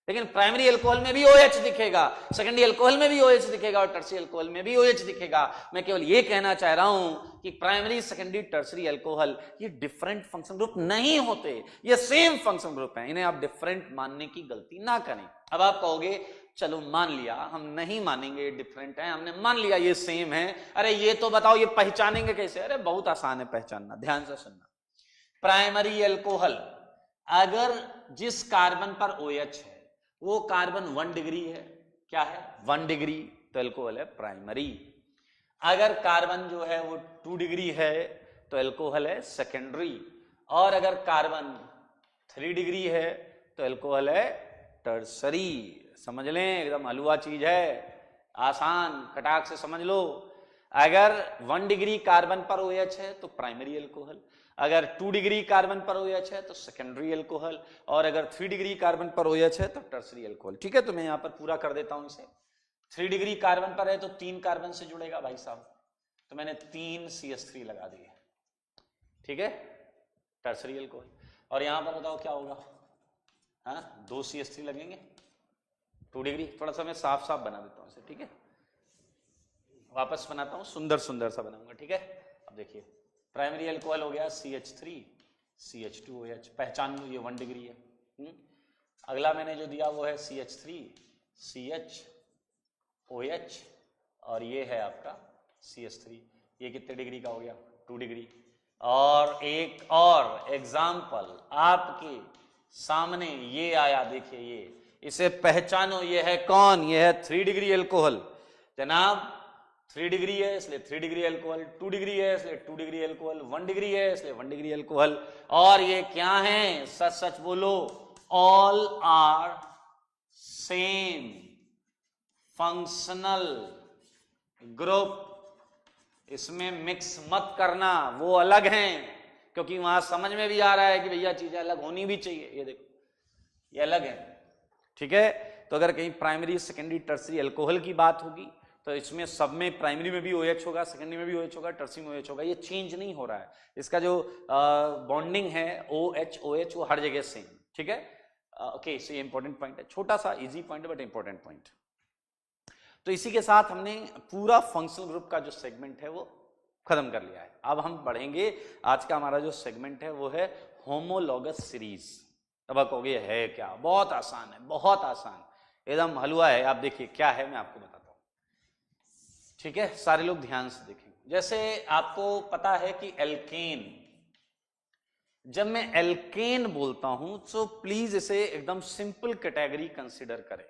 लेकिन प्राइमरी अल्कोहल में भी OH दिखेगा, सेकेंडरी अल्कोहल में भी OH दिखेगा, और टर्सरी अल्कोहल में भी OH दिखेगा। मैं केवल ये कहना चाह रहा हूं कि प्राइमरी, सेकेंडरी, टर्सरी अल्कोहल ये डिफरेंट फंक्शन ग्रुप नहीं होते, ये सेम फंक्शन ग्रुप हैं। इन्हें आप डिफरेंट मानने की गलती ना करें। अब आप कहोगे चलो मान लिया, हम नहीं मानेंगे डिफरेंट है, हमने मान लिया ये सेम है। अरे ये तो बताओ ये पहचानेंगे कैसे? अरे बहुत आसान है पहचानना, ध्यान से सुनना। प्राइमरी अल्कोहल, अगर जिस कार्बन पर OH है वो कार्बन 1 डिग्री है, क्या है 1 डिग्री, तो अल्कोहल है प्राइमरी। अगर कार्बन जो है वो 2 डिग्री है तो अल्कोहल है सेकेंडरी, और अगर कार्बन 3 डिग्री है तो अल्कोहल है टर्सरी। समझ लें, एकदम हलवा चीज है, आसान, कटाक से समझ लो। अगर 1 डिग्री कार्बन पर OH है तो प्राइमरी अल्कोहल, अगर 2 डिग्री कार्बन पर OH है तो सेकेंडरी अल्कोहल, और अगर 3 डिग्री कार्बन पर OH है तो टर्सरी अल्कोहल। ठीक है, तो मैं यहां पर पूरा कर देता हूं इसे। 3 डिग्री कार्बन पर है तो 3 कार्बन से जुड़ेगा भाई साहब, तो मैंने 3 CH3 लगा दिए, ठीक है, टर्सरी अल्कोहल। और यहां पर बताओ क्या होगा? 2 CH3 लगेंगे, 2 डिग्री। थोड़ा सा मैं साफ साफ बना देता हूं इसे, ठीक है, वापस बनाता हूं, सुंदर सुंदर सा बनाऊंगा, ठीक है। अब देखिए, प्राइमरी अल्कोहल हो गया CH3 CH2OH, पहचान लो ये 1 डिग्री है। अगला मैंने जो दिया वो है CH3 CHOH, और ये है आपका CH3, ये कितने डिग्री का हो गया? 2 डिग्री। और एक और एग्जाम्पल आपके सामने ये आया, देखिए ये, इसे पहचानो, ये है कौन? ये है 3 डिग्री अल्कोहल। जनाब 3 डिग्री है इसलिए 3 डिग्री अल्कोहल, 2 डिग्री है इसलिए 2 डिग्री अल्कोहल, 1 डिग्री है इसलिए 1 डिग्री अल्कोहल। और ये क्या है, सच सच बोलो, all are same functional group. इसमें मिक्स मत करना, वो अलग हैं, क्योंकि वहां समझ में भी आ रहा है कि भैया चीजें अलग होनी भी चाहिए। ये देखो ये अलग है, ठीक है। तो अगर कहीं प्राइमरी सेकेंडरी टर्सरी अल्कोहल की बात होगी तो इसमें सब में प्राइमरी में भी OH होगा, सेकेंडरी में भी OH होगा, टर्सरी में OH होगा। ये चेंज नहीं हो रहा है, इसका जो बॉन्डिंग है OH OH वो हर जगह सेम, ठीक है। ओके, सो ये इंपॉर्टेंट पॉइंट है, छोटा सा इजी पॉइंट है बट इंपॉर्टेंट पॉइंट। तो इसी के साथ हमने पूरा फंक्शनल ग्रुप का जो सेगमेंट है वो खत्म कर लिया है। अब हम बढ़ेंगे, आज का हमारा जो सेगमेंट है वो है होमोलॉगस सीरीज। अब आप कहोगे है क्या, बहुत आसान है, बहुत आसान, एकदम हलवा है। आप देखिए क्या है, मैं आपको बताता हूं, ठीक है। सारे लोग ध्यान से देखें। जैसे आपको पता है कि एल्केन, जब मैं एल्केन बोलता हूं तो प्लीज इसे एकदम सिंपल कैटेगरी कंसीडर करें।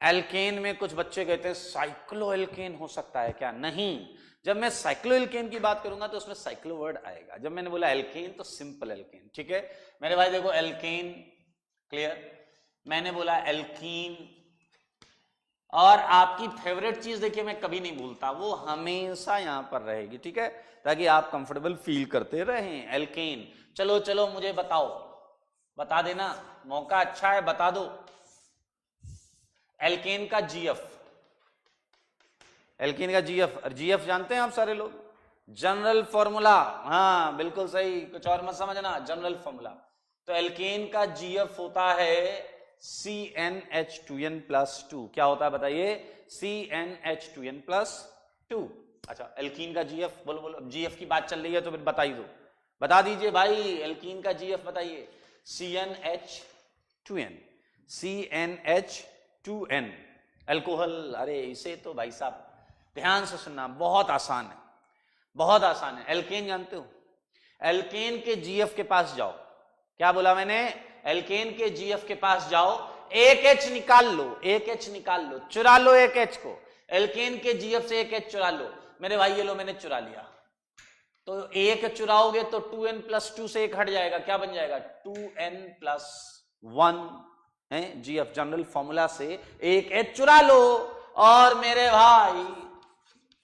एल्केन में कुछ बच्चे कहते हैं साइक्लो एल्केन हो सकता है क्या, नहीं। जब मैं साइक्लो एल्केन की बात करूंगा तो उसमें साइक्लो वर्ड आएगा। जब मैंने बोला एल्केन तो सिंपल एल्केन, ठीक है मेरे भाई। देखो एल्केन, क्लियर। मैंने बोला एल्कीन, और आपकी फेवरेट चीज देखिए मैं कभी नहीं भूलता, वो हमेशा यहां पर रहेगी, ठीक है, ताकि आप कंफर्टेबल फील करते रहें। एल्केन, चलो चलो मुझे बताओ, बता देना, मौका अच्छा है, बता दो। एल्केन का GF, एल्केन का GF जानते हैं आप सारे लोग, जनरल फॉर्मूला। हाँ बिल्कुल सही, कुछ और मत समझना, जनरल फॉर्मूला। तो एल्केन का GF होता है CnH2n+2। क्या होता है बताइए, CnH2n+2। अच्छा, एल्कीन का GF बोलो बोलो। GF की बात चल रही है तो फिर बता ही दो, बता दीजिए भाई, एल्कीन का GF बताइए। CnH2n, CnH2n alcohol. अरे इसे तो भाई साहब ध्यान से सुनना, बहुत आसान है, बहुत आसान है। एल्केन जानते हो, एल्केन के GF के पास जाओ। क्या बोला मैंने, एल्केन के GF के पास जाओ, एक H निकाल लो, एक H निकाल लो, चुरा लो एक H को। एल्केन के GF से एक H चुरा लो। मेरे भाई ये लो मैंने चुरा लिया, तो एक चुराओगे तो 2n+2 से एक हट जाएगा, क्या बन जाएगा 2n+1 है। GF जनरल फॉर्मूला से एक H चुरा लो, और मेरे भाई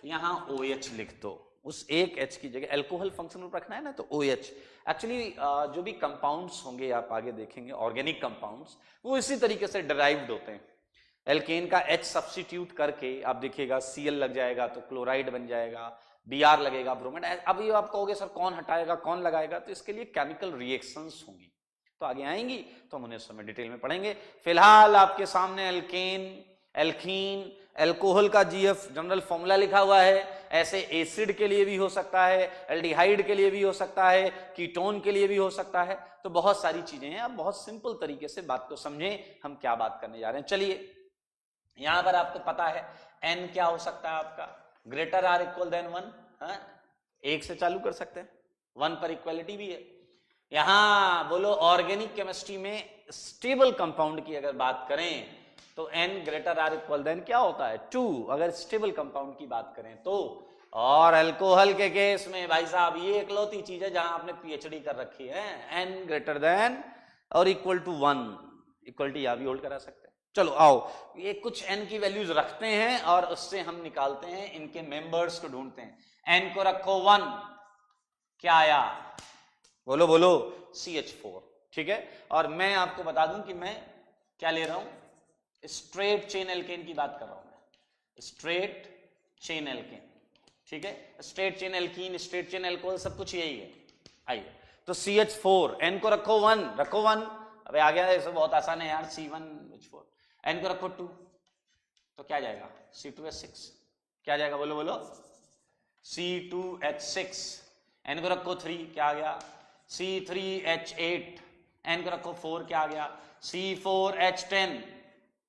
यहां OH लिख दो। उस एक H की जगह अल्कोहल फंक्शन ग्रुप रखना है ना, तो OH। एक्चुअली जो भी कंपाउंड्स होंगे आप आगे देखेंगे, ऑर्गेनिक कंपाउंड्स, वो इसी तरीके से डिराइव्ड होते हैं। एल्केन का H सब्स्टिट्यूट करके आप देखिएगा Cl लग जाएगा तो क्लोराइड बन जाएगा, Br लगेगा ब्रोमाइड। अब ये आप कहोगे सर कौन हटाएगा कौन लगाएगा, तो इसके लिए केमिकल रिएक्शंस होंगी, तो आगे आएंगी तो हम उन्हें समय डिटेल में पढ़ेंगे। फिलहाल आपके सामने एल्केन, एल्कीन, अल्कोहल का GF जनरल फॉर्मूला लिखा हुआ है। ऐसे एसिड के लिए भी हो सकता है, एल्डिहाइड के लिए भी हो सकता है, कीटोन के लिए भी हो सकता है। तो बहुत सारी चीजें हैं, आप बहुत सिंपल तरीके से बात को समझें, हम क्या बात करने जा रहे हैं। चलिए, यहां पर आपको पता है N क्या हो सकता है आपका, ग्रेटर आर इक्वल देन 1, एक से चालू कर सकते हैं, 1 पर इक्वलिटी भी है। यहां बोलो ऑर्गेनिक केमिस्ट्री में स्टेबल कंपाउंड की अगर बात करें तो N greater or equal than क्या होता है 2, अगर स्टेबल कंपाउंड की बात करें तो। और अल्कोहल के केस में भाई साहब ये इकलौती चीज है जहां आपने PhD कर रखी है, N ग्रेटर देन और इक्वल टू 1, इक्वलिटी यहां भी होल्ड करा सकते हैं। चलो आओ, ये कुछ N की वैल्यूज रखते हैं और उससे हम निकालते हैं इनके मेंबर्स को ढूंढते हैं। N को रखो 1, क्या आया बोलो बोलो, CH4, ठीक है। और मैं आपको बता दूं कि मैं क्या ले रहा हूं, स्ट्रेट चेन एल्केन की बात कर रहा हूं मैं, स्ट्रेट चेन एल्केन, ठीक है। Straight chain alkene, straight chain alcohol, सब कुछ यही है। आइए, तो CH4, N को रखो 1, रखो 1, अबे आ गया, ऐसे बहुत आसान है यार, C1H4। N को रखो 2, तो क्या जाएगा C2H6, क्या जाएगा बोलो बोलो, C2H6। N को रखो 3, क्या आ गया C3H8। N को रखो 4, क्या आ गया C4H10।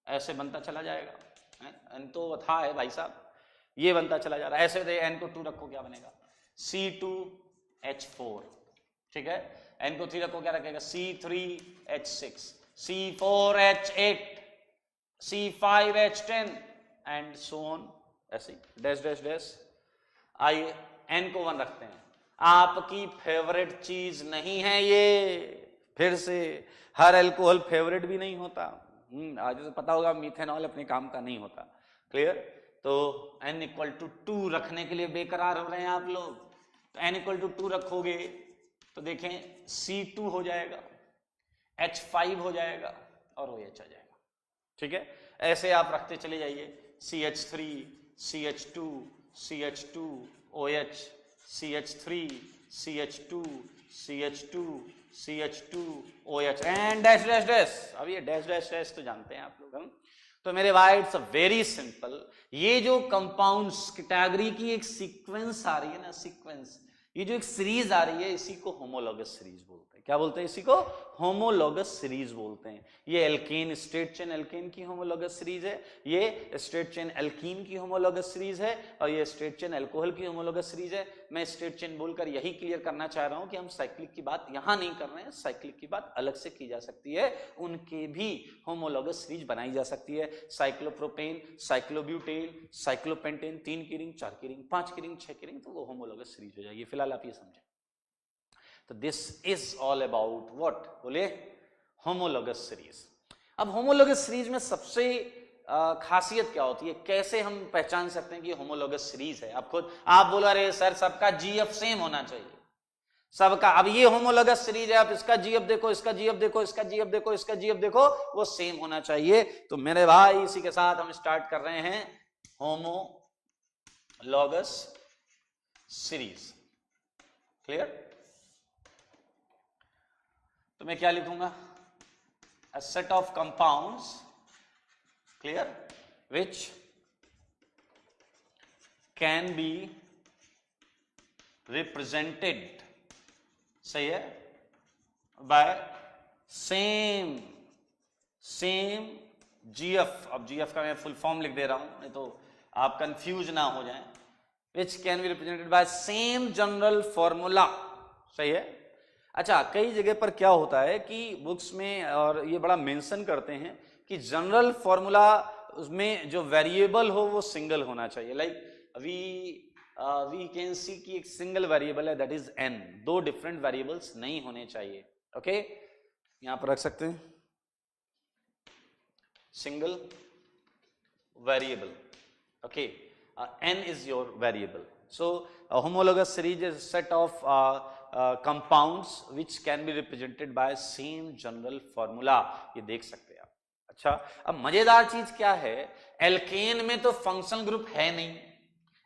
ऐसे बनता चला जाएगा, N तो था है भाई साहब, ये बनता चला जा रहा है। ऐसे N को 2 रखो, क्या बनेगा C2H4, ठीक है। N को 3 रखो, क्या रखेगा C3H6, C4H8, C5H10 and so on, ऐसे ही डैश डैश डैश। आइए n को 1 रखते हैं। आपकी फेवरेट चीज नहीं है ये, फिर से हर अल्कोहल फेवरेट भी नहीं होता। आज से पता होगा मिथेनॉल अपने काम का नहीं होता। क्लियर? तो n इक्वल टू 2 रखने के लिए बेकरार हो रहे हैं आप लोग। तो n इक्वल टू 2 रखोगे तो देखें C2 हो जाएगा, H5 हो जाएगा और OH आ जाएगा। ठीक है, ऐसे आप रखते चले जाइए। CH3, CH2, CH2, OH, CH3, CH2, CH2, CH2, OH and dash dash dash. अब ये डैश डैश डैश तो जानते हैं आप लोग हम। तो मेरे भाई इट्स अ वेरी सिंपल। ये जो कंपाउंड्स कैटेगरी की एक सीक्वेंस आ रही है ना, सीक्वेंस, ये जो एक सीरीज आ रही है, इसी को होमोलॉगस सीरीज बोलते हैं। क्या बोलते हैं? इसी को होमोलॉगस सीरीज बोलते हैं। ये एल्केन स्ट्रेट चेन एल्केन की होमोलॉगस सीरीज है, ये स्ट्रेट चेन एल्कीन की होमोलॉगस सीरीज है, और ये स्ट्रेट चेन अल्कोहल की होमोलॉगस सीरीज है। मैं स्ट्रेट चेन बोलकर यही क्लियर करना चाह रहा हूं कि हम साइक्लिक की बात यहां नहीं कर रहे हैं, साइक्लिक की बात अलग से की जा सकती है, उनके भी होमोलॉगस सीरीज बनाई जा सकती है। साइक्लोप्रोपेन, साइक्लोब्यूटेन, साइक्लोपेंटेन, 3 की रिंग, 4 की रिंग, 5 की रिंग, 6 की रिंग, तो वो होमोलॉगस सीरीज हो जाएगी। फिलहाल आप ये समझें। तो this is all about what? बोले होमोलॉगस सीरीज। अब होमोलॉगस सीरीज में सबसे खासियत क्या होती है, कैसे हम पहचान सकते हैं कि होमोलॉगस सीरीज है? आप खुद आप बोलो अरे सर सबका जीएफ सेम होना चाहिए, सबका। अब ये होमोलॉगस सीरीज है, आप इसका जीएफ देखो, इसका जीएफ देखो, इसका जीएफ देखो, इसका जीएफ देखो, वो सेम होना चाहिए। तो मेरे भाई इसी के साथ हम स्टार्ट कर रहे हैं होमोलॉगस सीरीज। क्लियर? तो मैं क्या लिखूंगा? A set of compounds, clear, which can be represented, सही है, by same GF। अब GF का मैं फुल फॉर्म लिख दे रहा हूं, नहीं तो आप कंफ्यूज ना हो जाएं। which can be represented by same general formula, सही है। अच्छा, कई जगह पर क्या होता है कि बुक्स में, और ये बड़ा मेंशन करते हैं कि जनरल फॉर्मूला उसमें जो वेरिएबल हो वो सिंगल होना चाहिए। लाइक वी कैन सी कि एक सिंगल वेरिएबल है, that is n, 2 different variables नहीं होने चाहिए। ओके, यहां पर रख सकते हैं single variable. Okay, n is your variable. So a homologous series is a set of compounds which can be represented by same general formula, ये देख सकते हैं आप। अच्छा, अब मजेदार चीज क्या है, एल्केन में तो फंक्शनल ग्रुप है नहीं,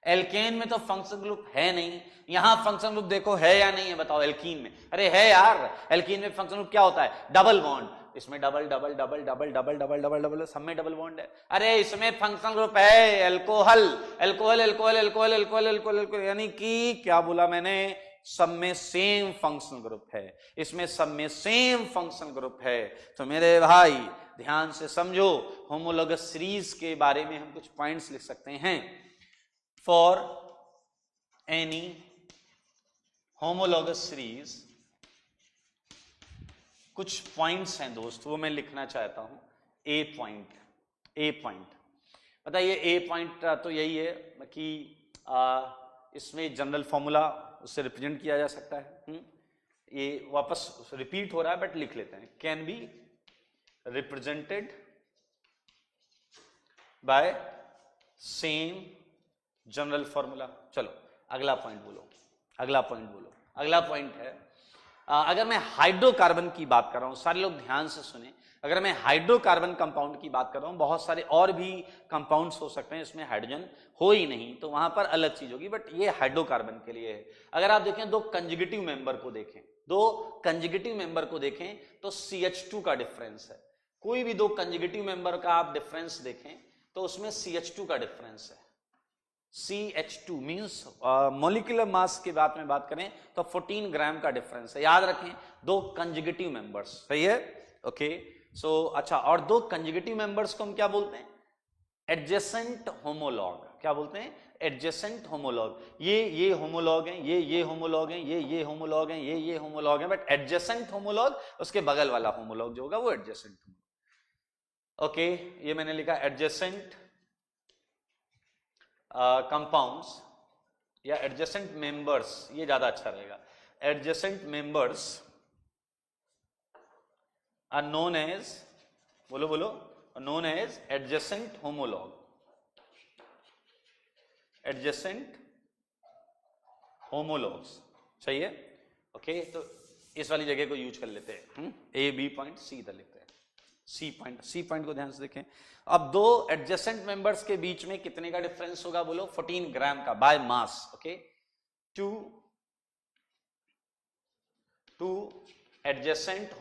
एल्केन में तो फंक्शनल ग्रुप है नहीं। यहां फंक्शनल ग्रुप देखो है या नहीं है, बताओ एल्कीन में? अरे है यार, एल्कीन में फंक्शनल ग्रुप क्या होता है? Double bond. इसमें double double double double double double double double, सब में डबल बॉन्ड है। अरे इसमें फंक्शनल ग्रुप है alcohol, alcohol alcohol alcohol alcohol alcohol, यानी कि क्या बोला मैंने? सब में सेम फंक्शनल ग्रुप है, इसमें सब में सेम फंक्शनल ग्रुप है। तो मेरे भाई ध्यान से समझो, होमोलॉगस सीरीज के बारे में हम कुछ पॉइंट्स लिख सकते हैं। फॉर एनी होमोलॉगस सीरीज कुछ पॉइंट्स हैं दोस्त, वो मैं लिखना चाहता हूं। ए पॉइंट बताइए, ए पॉइंट तो यही है कि इसमें जनरल फॉर्मूला उससे रिप्रेजेंट किया जा सकता है। ये वापस रिपीट हो रहा है बट लिख लेते हैं। Can be represented by same general formula. चलो अगला पॉइंट बोलो, अगला पॉइंट है, अगर मैं हाइड्रोकार्बन की बात कर रहा हूं, सारे लोग ध्यान से सुने, अगर मैं हाइड्रोकार्बन कंपाउंड की बात कर रहा हूं, बहुत सारे और भी कंपाउंड्स हो सकते हैं इसमें हाइड्रोजन हो ही नहीं, तो वहां पर अलग चीज होगी, बट ये हाइड्रोकार्बन के लिए है। अगर आप देखें दो कंजुगेटिव मेंबर को देखें, तो CH2 का डिफरेंस है। कोई भी दो कंजुगेटिव मेंबर का आप डिफरेंस देखें तो उसमें CH2 का डिफरेंस है। CH2 मीन्स मॉलिक्यूलर मास की बात में बात करें तो 14 ग्राम का डिफरेंस है। याद रखें, दो कंजुगेटिव मेंबर्स, सही है। ओके, सो अच्छा, और दो कंजुगेटिव मेंबर्स को हम क्या बोलते हैं? Adjacent homologue. क्या बोलते हैं? Adjacent homologue. ये होमोलॉग हैं, ये होमोलॉग हैं, ये होमोलॉग हैं, ये होमोलॉग हैं, बट एडजेसेंट होमोलॉग, उसके बगल वाला होमोलॉग जो होगा वो एडजेसेंट होमोलॉग। ओके, ये मैंने लिखा एडजेसेंट कंपाउंड्स या एडजेसेंट मेंबर्स, ये ज्यादा अच्छा रहेगा, adjacent members are known as, बोलो बोलो, known as adjacent homologue, adjacent homologues, सही है। ओके, तो इस वाली जगह को यूज कर लेते हैं, ए बी पॉइंट सी इधर लिखते हैं, सी पॉइंट को ध्यान से देखें। अब दो एडजेसेंट मेंबर्स के बीच में कितने का डिफरेंस होगा, बोलो 14 ग्राम का by mass. Okay, two adjacent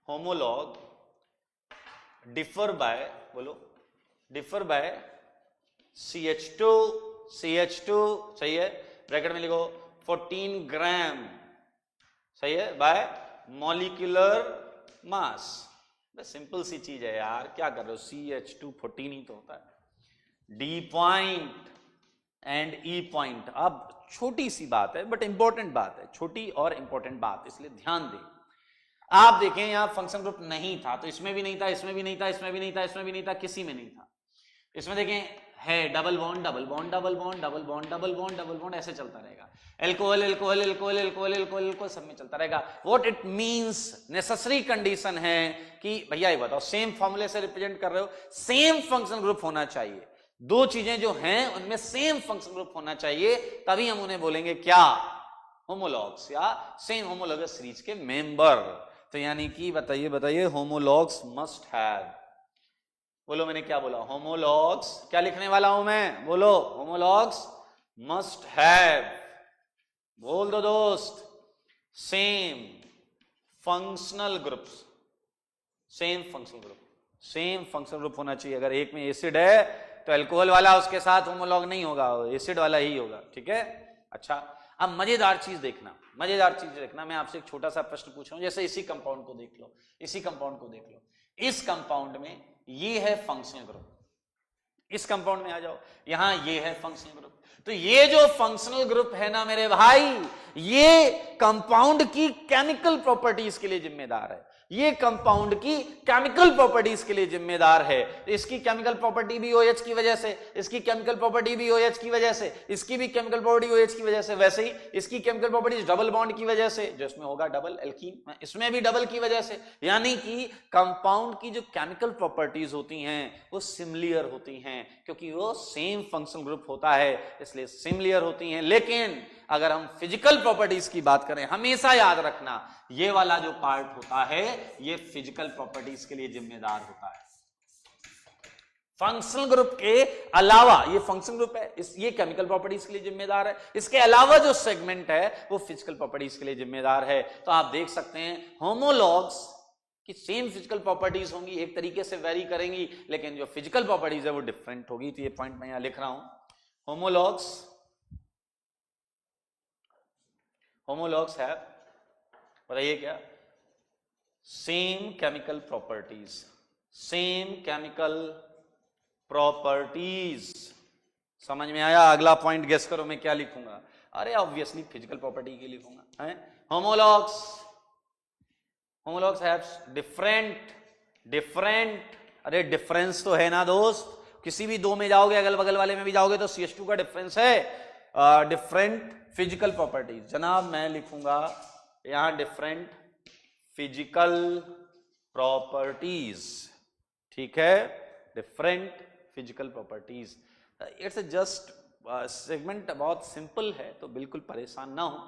homologue differ by, बोलो डिफर बाय CH2, सही है, ब्रैकेट में लिखो 14 ग्राम, सही है, बाय मॉलिक्यूलर मास। सिंपल सी चीज है यार, क्या कर रहे हो, CH2 14 ही तो होता है, D point and E point. अब छोटी सी बात है बट इंपॉर्टेंट बात है, छोटी और इंपॉर्टेंट बात, इसलिए ध्यान दें। आप देखें यहां फंक्शन ग्रुप नहीं था, तो इसमें भी नहीं था, इसमें भी नहीं था, इसमें भी नहीं था, इसमें भी नहीं था, किसी में नहीं था। इसमें देखें है double bond double bond double bond double bond double bond double bond, ऐसे चलता रहेगा, alcohol alcohol alcohol alcohol alcohol alcohol सब में चलता रहेगा। What it means, necessary condition है कि भैया ये बताओ, सेम फॉर्मूले से रिप्रेजेंट कर रहे हो, सेम फंक्शन ग्रुप होना चाहिए, दो चीजें जो हैं उनमें सेम फंक्शन ग्रुप होना चाहिए, तभी हम उन्हें बोलेंगे क्या, होमोलॉग्स या सेम होमोलॉगस सीरीज के मेंबर। तो यानी कि बताइए होमोलॉग्स मस्ट हैव, बोलो मैंने क्या बोला, होमोलॉग्स, क्या लिखने वाला हूं मैं, बोलो होमोलॉग्स मस्ट हैव, बोल दो दोस्त, same functional groups, same functional group होना चाहिए। अगर एक में एसिड है तो अल्कोहल वाला उसके साथ होमोलॉग नहीं होगा, एसिड वाला ही होगा, ठीक है। अच्छा, अब मजेदार चीज देखना, मैं आपसे एक छोटा सा प्रश्न पूछ रहा हूं, जैसे इसी कंपाउंड को देख लो, इस कंपाउंड में ये है फंक्शनल ग्रुप, इस कंपाउंड में आ जाओ, यहां ये है फंक्शनल ग्रुप, तो ये जो फंक्शनल ग्रुप है ना मेरे भाई, ये कंपाउंड की केमिकल प्रॉपर्टीज के लिए जिम्मेदार है, ये कंपाउंड की केमिकल प्रॉपर्टीज के लिए जिम्मेदार है। इसकी केमिकल प्रॉपर्टी भी OH की वजह से, इसकी केमिकल प्रॉपर्टी भी OH की वजह से, इसकी भी केमिकल प्रॉपर्टी OH की वजह से, वैसे ही इसकी केमिकल प्रॉपर्टीज डबल बॉन्ड की वजह से, जो इसमें होगा डबल एल्कीन, इसमें भी डबल की वजह से। यानी कि कंपाउंड की जो केमिकल प्रॉपर्टीज होती हैं वो सिमिलर होती हैं, क्योंकि वो सेम फंक्शनल ग्रुप होता है, इसलिए सिमिलर होती हैं। लेकिन अगर हम फिजिकल प्रॉपर्टीज की बात करें, हमेशा याद रखना ये वाला जो पार्ट होता है ये फिजिकल प्रॉपर्टीज के लिए जिम्मेदार होता है। फंक्शनल ग्रुप के अलावा, ये फंक्शनल ग्रुप है, ये केमिकल प्रॉपर्टीज के लिए जिम्मेदार है, इसके अलावा जो सेगमेंट है वो फिजिकल प्रॉपर्टीज के लिए जिम्मेदार है। तो आप देख सकते हैं होमोलॉग्स की सेम फिजिकल प्रॉपर्टीज होंगी, एक तरीके से वेरी करेंगी, लेकिन जो फिजिकल प्रॉपर्टीज है वो डिफरेंट होगी। तो ये पॉइंट मैं यहां लिख रहा हूं, होमोलॉग्स है, बताइए क्या, सेम केमिकल प्रॉपर्टीज, समझ में आया। अगला पॉइंट गेस करो मैं क्या लिखूंगा, अरे ऑब्वियसली फिजिकल प्रॉपर्टी के लिखूंगा, है होमोलॉग्स हैव डिफरेंट, अरे डिफरेंस तो है ना दोस्त, किसी भी दो में जाओगे, अगल बगल वाले में भी जाओगे तो CH2 का डिफरेंस है, डिफरेंट फिजिकल प्रॉपर्टीज। जनाब मैं लिखूंगा यहां डिफरेंट फिजिकल प्रॉपर्टीज, ठीक है, different physical properties. It's just segment बहुत सिंपल है, तो बिल्कुल परेशान ना हो।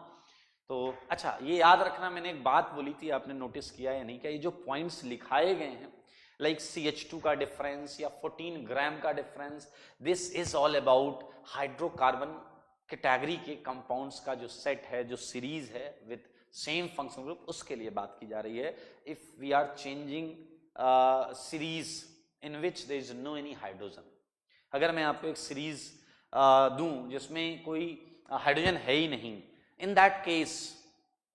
तो अच्छा, ये याद रखना, मैंने एक बात बोली थी, आपने नोटिस किया या नहीं, क्या ये जो पॉइंट्स लिखाए गए हैं लाइक CH2 का डिफरेंस या 14 ग्राम का difference, this is all about hydrocarbon category के कंपाउंड्स का जो सेट है, जो सीरीज है विद सेम फंक्शनल ग्रुप, उसके लिए बात की जा रही है। If we are changing series in which there is no any hydrogen, अगर मैं आपको एक सीरीज दूं जिसमें कोई हाइड्रोजन है ही नहीं, इन दैट केस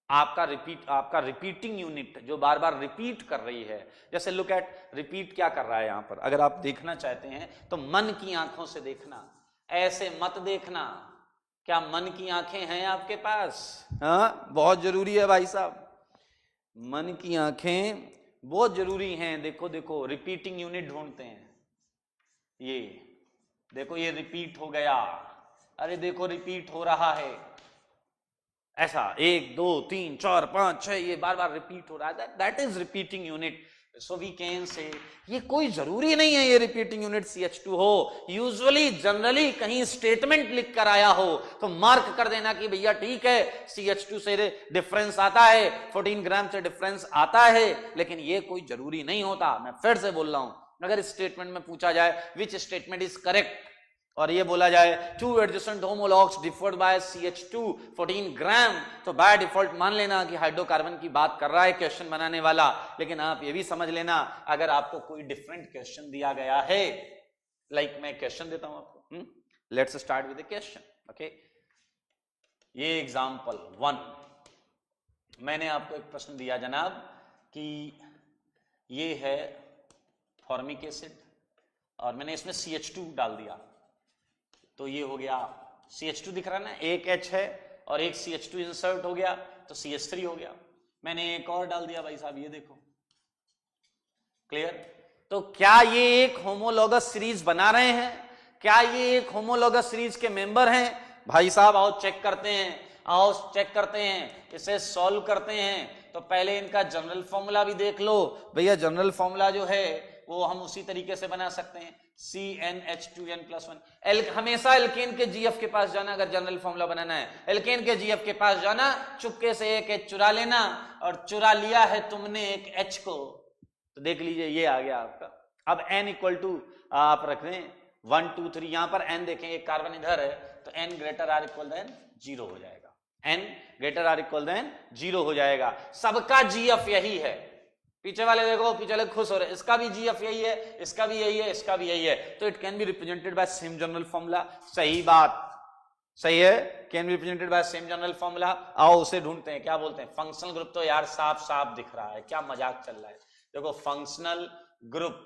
आपका रिपीटिंग यूनिट जो बार बार रिपीट कर रही है, जैसे लुक एट, रिपीट क्या कर रहा है यहां पर, अगर आप देखना चाहते हैं तो मन की आंखों से देखना, ऐसे मत देखना। क्या मन की आंखें हैं आपके पास? हाँ, बहुत जरूरी है भाई साहब, मन की आंखें बहुत जरूरी हैं। देखो देखो, रिपीटिंग यूनिट ढूंढते हैं, ये देखो ये रिपीट हो गया, अरे देखो रिपीट हो रहा है, ऐसा 1 2 3 4 5 6 ये बार बार रिपीट हो रहा है, that is repeating unit. So we can say ये कोई जरूरी नहीं है ये रिपीटिंग यूनिट CH2 हो, यूजुअली जनरली कहीं स्टेटमेंट लिख कर आया हो तो मार्क कर देना कि भैया ठीक है CH2 से डिफरेंस आता है, 14 ग्राम से डिफरेंस आता है, लेकिन ये कोई जरूरी नहीं होता। मैं फिर से बोल रहा हूं, अगर स्टेटमेंट में पूछा जाए विच स्टेटमेंट इज करेक्ट और ये बोला जाए two adjacent homologues differed by CH2 14 gram, तो बाय डिफॉल्ट मान लेना कि हाइड्रोकार्बन की बात कर रहा है क्वेश्चन बनाने वाला। लेकिन आप ये भी समझ लेना अगर आपको कोई डिफरेंट क्वेश्चन दिया गया है, लाइक मैं क्वेश्चन देता हूं आपको, let's start with the question. Okay, ये एग्जांपल 1 मैंने आपको एक प्रश्न दिया जनाब कि ये है फॉर्मिक एसिड और मैंने इसमें CH2 डाल दिया, तो ये हो गया CH2 दिख रहा है ना, एक H है और एक CH2 इंसर्ट हो गया तो CH3 हो गया। मैंने एक और डाल दिया भाई साहब, ये देखो, क्लियर। तो क्या ये एक होमोलॉगस सीरीज बना रहे हैं, क्या ये एक होमोलॉगस सीरीज के मेंबर हैं? भाई साहब आओ चेक करते हैं, आओ चेक करते हैं, इसे सॉल्व करते हैं। तो पहले इनका जनरल फॉर्मूला भी देख लो भैया, जनरल फॉर्मूला जो है वो हम उसी तरीके से बना सकते हैं, CnH2n+1। हमेशा एल्केन के GF के पास जाना, अगर जनरल फॉर्मूला बनाना है एल्केन के GF के पास जाना, चुपके से एक H चुरा लेना, और चुरा लिया है तुमने एक H को तो देख लीजिए ये आ गया आपका। अब n इक्वल टू आप रख दें 1 2 3, यहां पर n देखें, एक कार्बन इधर है तो n greater or equal than 0 हो जाएगा, n greater or equal than 0 हो जाएगा। सबका GF यही है, पीछे वाले देखो, पीछे वाले खुश हो रहे, इसका भी GF यही है, इसका भी यही है, इसका भी यही है, तो it can be represented by same general formula. सही बात, सही है, can be represented by same general formula. आओ उसे ढूंढते हैं, क्या बोलते हैं फंक्शनल ग्रुप। तो यार साफ साफ दिख रहा है, क्या मजाक चल रहा है। देखो फंक्शनल ग्रुप,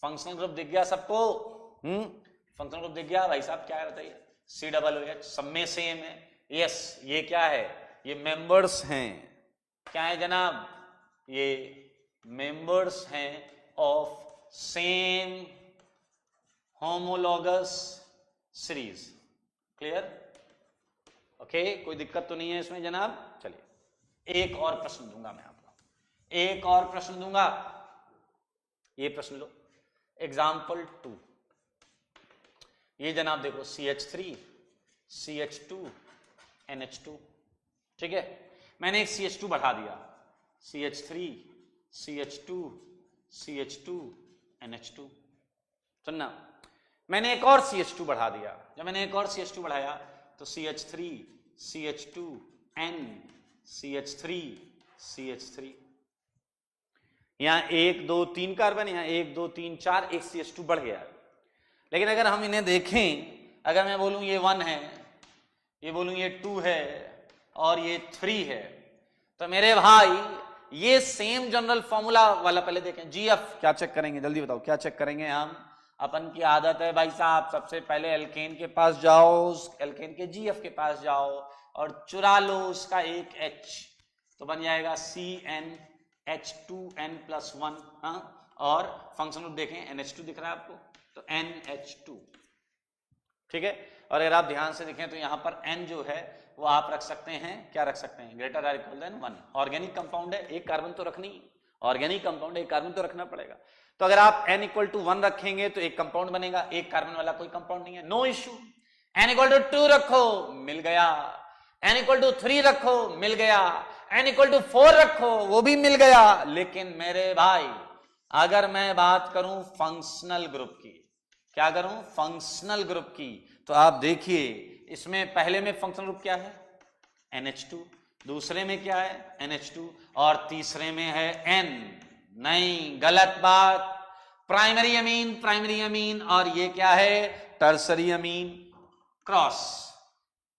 फंक्शनल ग्रुप दिख गया सबको, फंक्शनल ग्रुप दिख गया भाई साहब, क्या रहता है COOH, सब में सेम है। यस, ये क्या है, ये मेंबर्स हैं, क्या है जनाब, ये मेंबर्स हैं of same homologous series. Clear, okay, कोई दिक्कत तो नहीं है इसमें जनाब। चलिए एक और प्रश्न दूंगा मैं आपको, एक और प्रश्न दूंगा, ये प्रश्न लो, एग्जाम्पल 2। ये जनाब देखो CH3 CH2 NH2, ठीक है, मैंने एक CH2 बढ़ा दिया, CH3 CH2 CH2 NH2। सुनना, मैंने एक और CH2 बढ़ा दिया, जब मैंने एक और CH2 बढ़ाया तो CH3 CH2 N CH3 CH3, यहां 1 2 3 कार्बन, यहां 1 2 3 4, एक CH2 बढ़ गया। लेकिन अगर हम इन्हें देखें, अगर मैं बोलूं ये 1 है, ये बोलूं ये 2 है और ये 3 है, तो मेरे भाई ये सेम जनरल फॉर्मूला वाला पहले देखें। GF क्या चेक करेंगे, जल्दी बताओ क्या चेक करेंगे हम? अपन की आदत है भाई साहब, सबसे पहले एल्केन के पास जाओ, एल्केन के GF के पास जाओ और चुरा लो उसका एक H, तो बन जाएगा CnH2n+1। हाँ, और फंक्शन ग्रुप देखें NH2 दिख रहा है आपको, तो NH2, ठीक है। और अगर आप ध्यान से देखें तो यहां पर N जो है वो आप रख सकते हैं, क्या रख सकते हैं, greater or equal than 1। Organic compound है, एक कार्बन तो रखनी, ऑर्गेनिक कंपाउंड है, एक कार्बन तो रखना पड़ेगा। तो अगर आप n इक्वल टू 1 रखेंगे तो एक कंपाउंड बनेगा, एक कार्बन वाला कोई कंपाउंड नहीं है, no issue. n equal to 2 रखो, मिल गया। n इक्वल टू 3 रखो, मिल गया। n इक्वल टू 4 रखो, वो भी मिल गया। लेकिन मेरे भाई अगर मैं बात करूं फंक्शनल ग्रुप की, क्या करूं, फंक्शनल ग्रुप की, तो आप देखिए इसमें पहले में फंक्शनल ग्रुप क्या है, NH2, दूसरे में क्या है, NH2, और तीसरे में है N। नहीं, गलत बात, प्राइमरी अमीन, और ये क्या है, tertiary amine cross.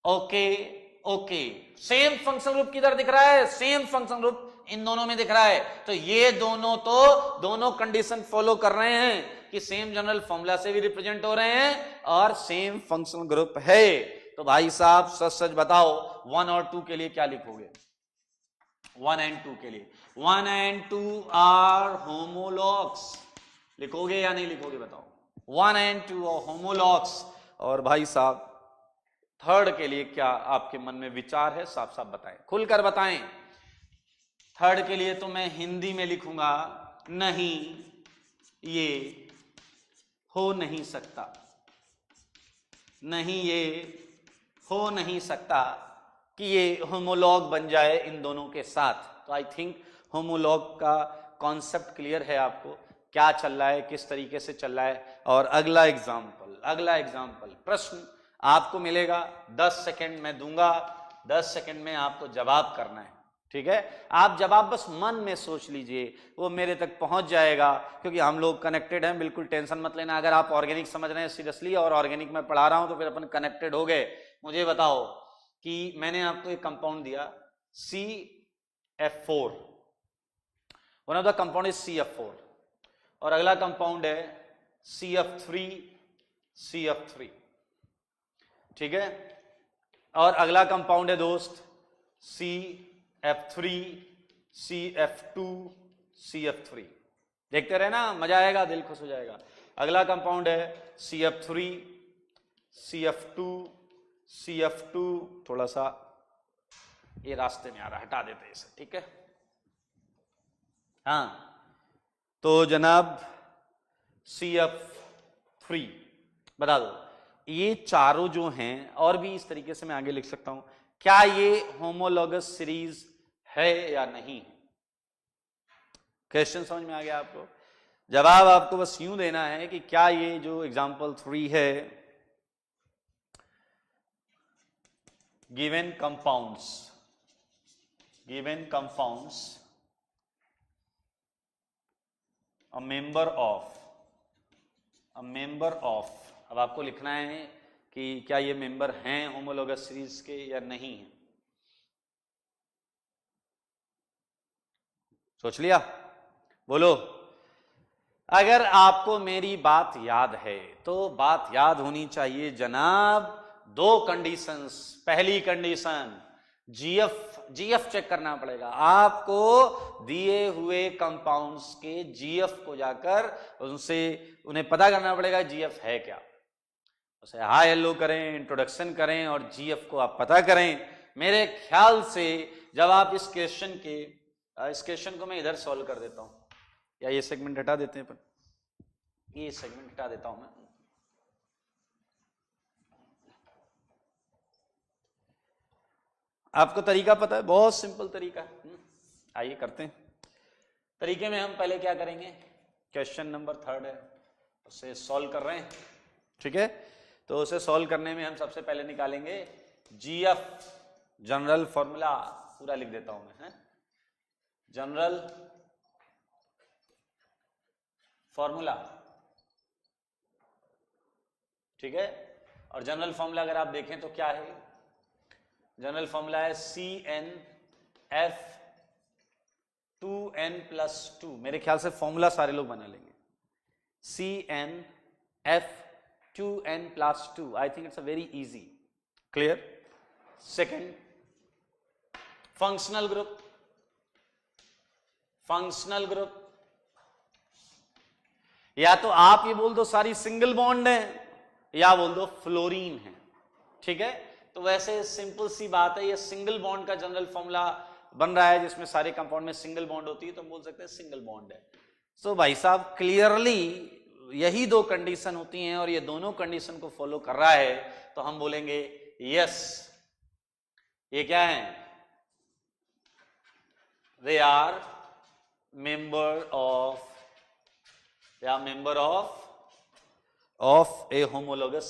Okay okay, same functional group किधर दिख रहा है, सेम फंक्शनल ग्रुप इन दोनों में दिख रहा है। तो ये दोनों कंडीशन फॉलो कर रहे हैं कि सेम जनरल फॉर्मूला से भी रिप्रेजेंट हो रहे हैं और सेम फंक्शनल ग्रुप है। तो भाई साहब सच सच बताओ 1 और 2 के लिए क्या लिखोगे, 1 and 2 के लिए, 1 and 2 आर होमोलॉग्स, लिखोगे या नहीं लिखोगे बताओ? 1 and 2 और होमोलॉग्स। और भाई साहब थर्ड के लिए क्या आपके मन में विचार है, साफ साफ बताएं, खुलकर बताएं। थर्ड के लिए तो मैं हिंदी में लिखूंगा, नहीं ये हो नहीं सकता, नहीं ये हो नहीं सकता कि ये होमोलॉग बन जाए इन दोनों के साथ। तो आई थिंक होमोलॉग का कॉन्सेप्ट क्लियर है आपको, क्या चल रहा है, किस तरीके से चल रहा है। और अगला एग्जाम्पल प्रश्न आपको मिलेगा, 10 सेकंड में दूंगा, 10 सेकंड में आपको जवाब करना है, ठीक है। आप जवाब बस मन में सोच लीजिए, वो मेरे तक पहुंच जाएगा, क्योंकि हम लोग कनेक्टेड हैं, बिल्कुल टेंशन मत लेना। अगर आप ऑर्गेनिक समझ रहे हैं सीरियसली और ऑर्गेनिक में पढ़ा रहा हूं तो फिर अपन कनेक्टेड हो गए। मुझे बताओ कि मैंने आपको एक कंपाउंड दिया CF4, one of the compound is CF4, और अगला कंपाउंड है CF3, ठीक है। और अगला कंपाउंड है दोस्त CF3, CF2, CF3। देखते रहे ना, मजा आएगा, दिल खुश हो जाएगा। अगला कंपाउंड है CF3, CF2, CF2, थोड़ा सा ये रास्ते में आ रहा, हटा देते हैं इसे, ठीक है। हाँ, तो जनाब CF3 बता दो, ये चारों जो हैं, और भी इस तरीके से मैं आगे लिख सकता हूं, क्या ये होमोलॉगस सीरीज है या नहीं? क्वेश्चन समझ में आ गया आपको? जवाब आपको बस यूं देना है कि क्या ये जो एग्जाम्पल 3 है, given compounds a member of, अब आपको लिखना है कि क्या ये मेंबर हैं होमोलॉगस सीरीज के या नहीं है। सोच लिया? बोलो। अगर आपको मेरी बात याद है तो बात याद होनी चाहिए जनाब, 2 कंडीशंस। पहली कंडीशन जीएफ चेक करना पड़ेगा आपको, दिए हुए कंपाउंड्स के जीएफ को जाकर उन्हें पता करना पड़ेगा जीएफ है क्या। उसे हाई हेलो करें, इंट्रोडक्शन करें और जीएफ को आप पता करें। मेरे ख्याल से जब आप इस क्वेश्चन को मैं इधर सॉल्व कर देता हूं, या ये सेगमेंट हटा देते हैं, ये सेगमेंट हटा देता हूं मैं। आपको तरीका पता है, बहुत सिंपल तरीका है, आइए करते हैं। तरीके में हम पहले क्या करेंगे, क्वेश्चन नंबर 3 है, उसे सॉल्व कर रहे हैं, ठीक है। तो उसे सॉल्व करने में हम सबसे पहले निकालेंगे जीएफ, जनरल फॉर्मूला पूरा लिख देता हूं मैं, जनरल फॉर्मूला, ठीक है। और जनरल फॉर्मूला अगर आप देखें तो क्या है, जनरल फॉर्मूला है CnF2n+2। मेरे ख्याल से फॉर्मूला सारे लोग बना लेंगे, CnF2n+2। I think it's a very easy, clear. Second, functional group, या तो आप ये बोल दो सारी सिंगल बॉन्ड है, या बोल दो फ्लोरीन है, ठीक है। तो वैसे सिंपल सी बात है, ये सिंगल बॉन्ड का जनरल फॉर्मूला बन रहा है जिसमें सारे कंपाउंड में सिंगल बॉन्ड होती है, तो हम बोल सकते हैं सिंगल बॉन्ड है। सो भाई साहब क्लियरली यही 2 कंडीशन होती हैं और ये दोनों कंडीशन को फॉलो कर रहा है, तो हम बोलेंगे यस, ये क्या है, they are member of a homologous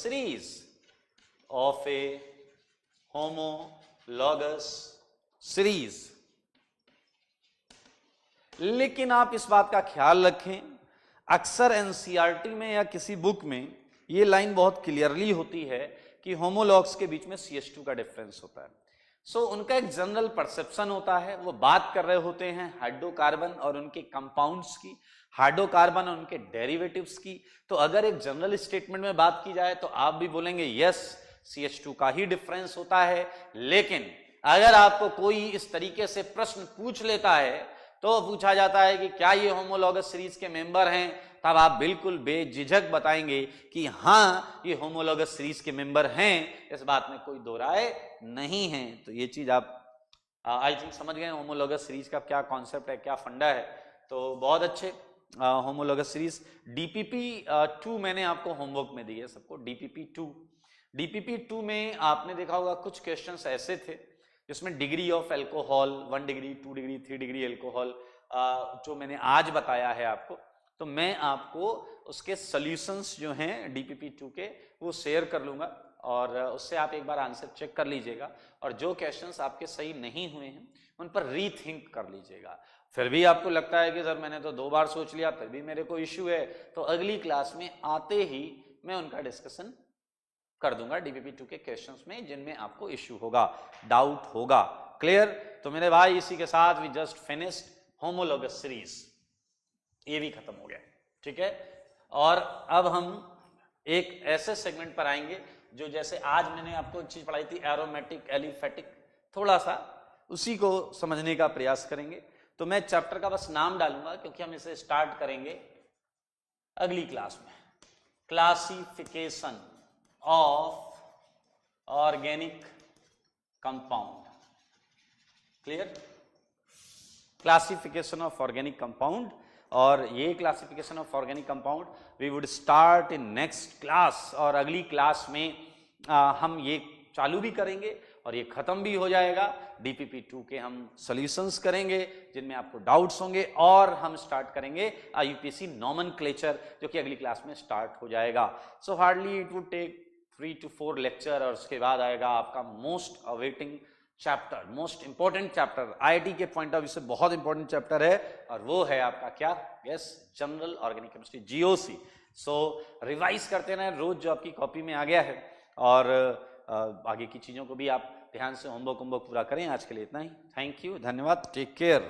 series, लेकिन आप इस बात का ख्याल रखें, अक्सर एनसीईआरटी में या किसी बुक में ये लाइन बहुत क्लियरली होती है कि होमोलॉग्स के बीच में CH2 का डिफरेंस होता है। सो उनका एक जनरल परसेप्शन होता है, वो बात कर रहे होते हैं हाइड्रोकार्बन और उनके कंपाउंड्स की, हाइड्रोकार्बन और उनके डेरिवेटिव्स की। तो अगर एक जनरल स्टेटमेंट में बात की जाए तो आप भी बोलेंगे यस, CH2 का ही डिफरेंस होता है। लेकिन अगर आपको कोई इस तरीके से प्रश्न पूछ लेता है, तो पूछा जाता है कि क्या ये होमोलॉगस सीरीज के मेंबर हैं, तब आप बिल्कुल बेझिझक बताएंगे कि हाँ ये होमोलॉगस सीरीज के मेंबर हैं, इस बात में कोई दो राय नहीं है। तो ये चीज आप आई थिंक समझ गए होमोलॉगस सीरीज का क्या कॉन्सेप्ट है, क्या फंडा है। तो बहुत अच्छे होमोलॉगस सीरीज। डीपीपी 2 मैंने आपको होमवर्क में दी है सबको। डीपीपी 2 में आपने देखा होगा कुछ क्वेश्चंस ऐसे थे जिसमें degree of alcohol 1 degree 2 degree 3 degree alcohol जो मैंने आज बताया है आपको, तो मैं आपको उसके सॉल्यूशंस जो हैं डीपीपी 2 के वो शेयर कर लूंगा और उससे आप एक बार आंसर चेक कर लीजिएगा और जो क्वेश्चंस आपके सही नहीं हुए हैं उन पर रीथिंक कर लीजिएगा। फिर भी आपको लगता है कि सर मैंने तो 2 बार सोच लिया फिर भी मेरे को इश्यू है, तो अगली क्लास में आते ही मैं उनका डिस्कशन कर दूंगा डीपीपी 2 के क्वेश्चंस में जिनमें आपको इश्यू होगा, डाउट होगा। क्लियर? तो मेरे भाई इसी के साथ we just finished homologous series, ये भी खत्म हो गया। ठीक है, और अब हम एक ऐसे सेगमेंट पर आएंगे जो जैसे आज मैंने आपको चीज पढ़ाई थी एरोमेटिक एलिफेटिक, थोड़ा सा उसी को समझने का प्रयास करेंगे। तो मैं चैप्टर का बस नाम डालूंगा क्योंकि हम इसे स्टार्ट करेंगे अगली क्लास में। Classification of organic compound. Clear? Classification of organic compound, और ये classification of organic compound we would start in next class, और अगली क्लास में हम ये चालू भी करेंगे और ये खत्म भी हो जाएगा। डीपीपी 2 के हम सॉल्यूशंस करेंगे जिनमें आपको डाउट्स होंगे, और हम स्टार्ट करेंगे यूपीएससी नॉमेनक्लेचर जो कि अगली क्लास में स्टार्ट हो जाएगा। So hardly it would take 3 to 4 lecture, और उसके बाद आएगा आपका most awaiting chapter, most important chapter, IIT के पॉइंट ऑफ व्यू से बहुत इंपॉर्टेंट चैप्टर है, और वो है आपका क्या? Yes, general organic chemistry, GOC. So revise करते रहें रोज जो आपकी कॉपी में आ गया है, और आगे की चीजों को भी आप ध्यान से होमवर्क पूरा करें। आज के लिए इतना ही। थैंक यू, धन्यवाद, टेक केयर।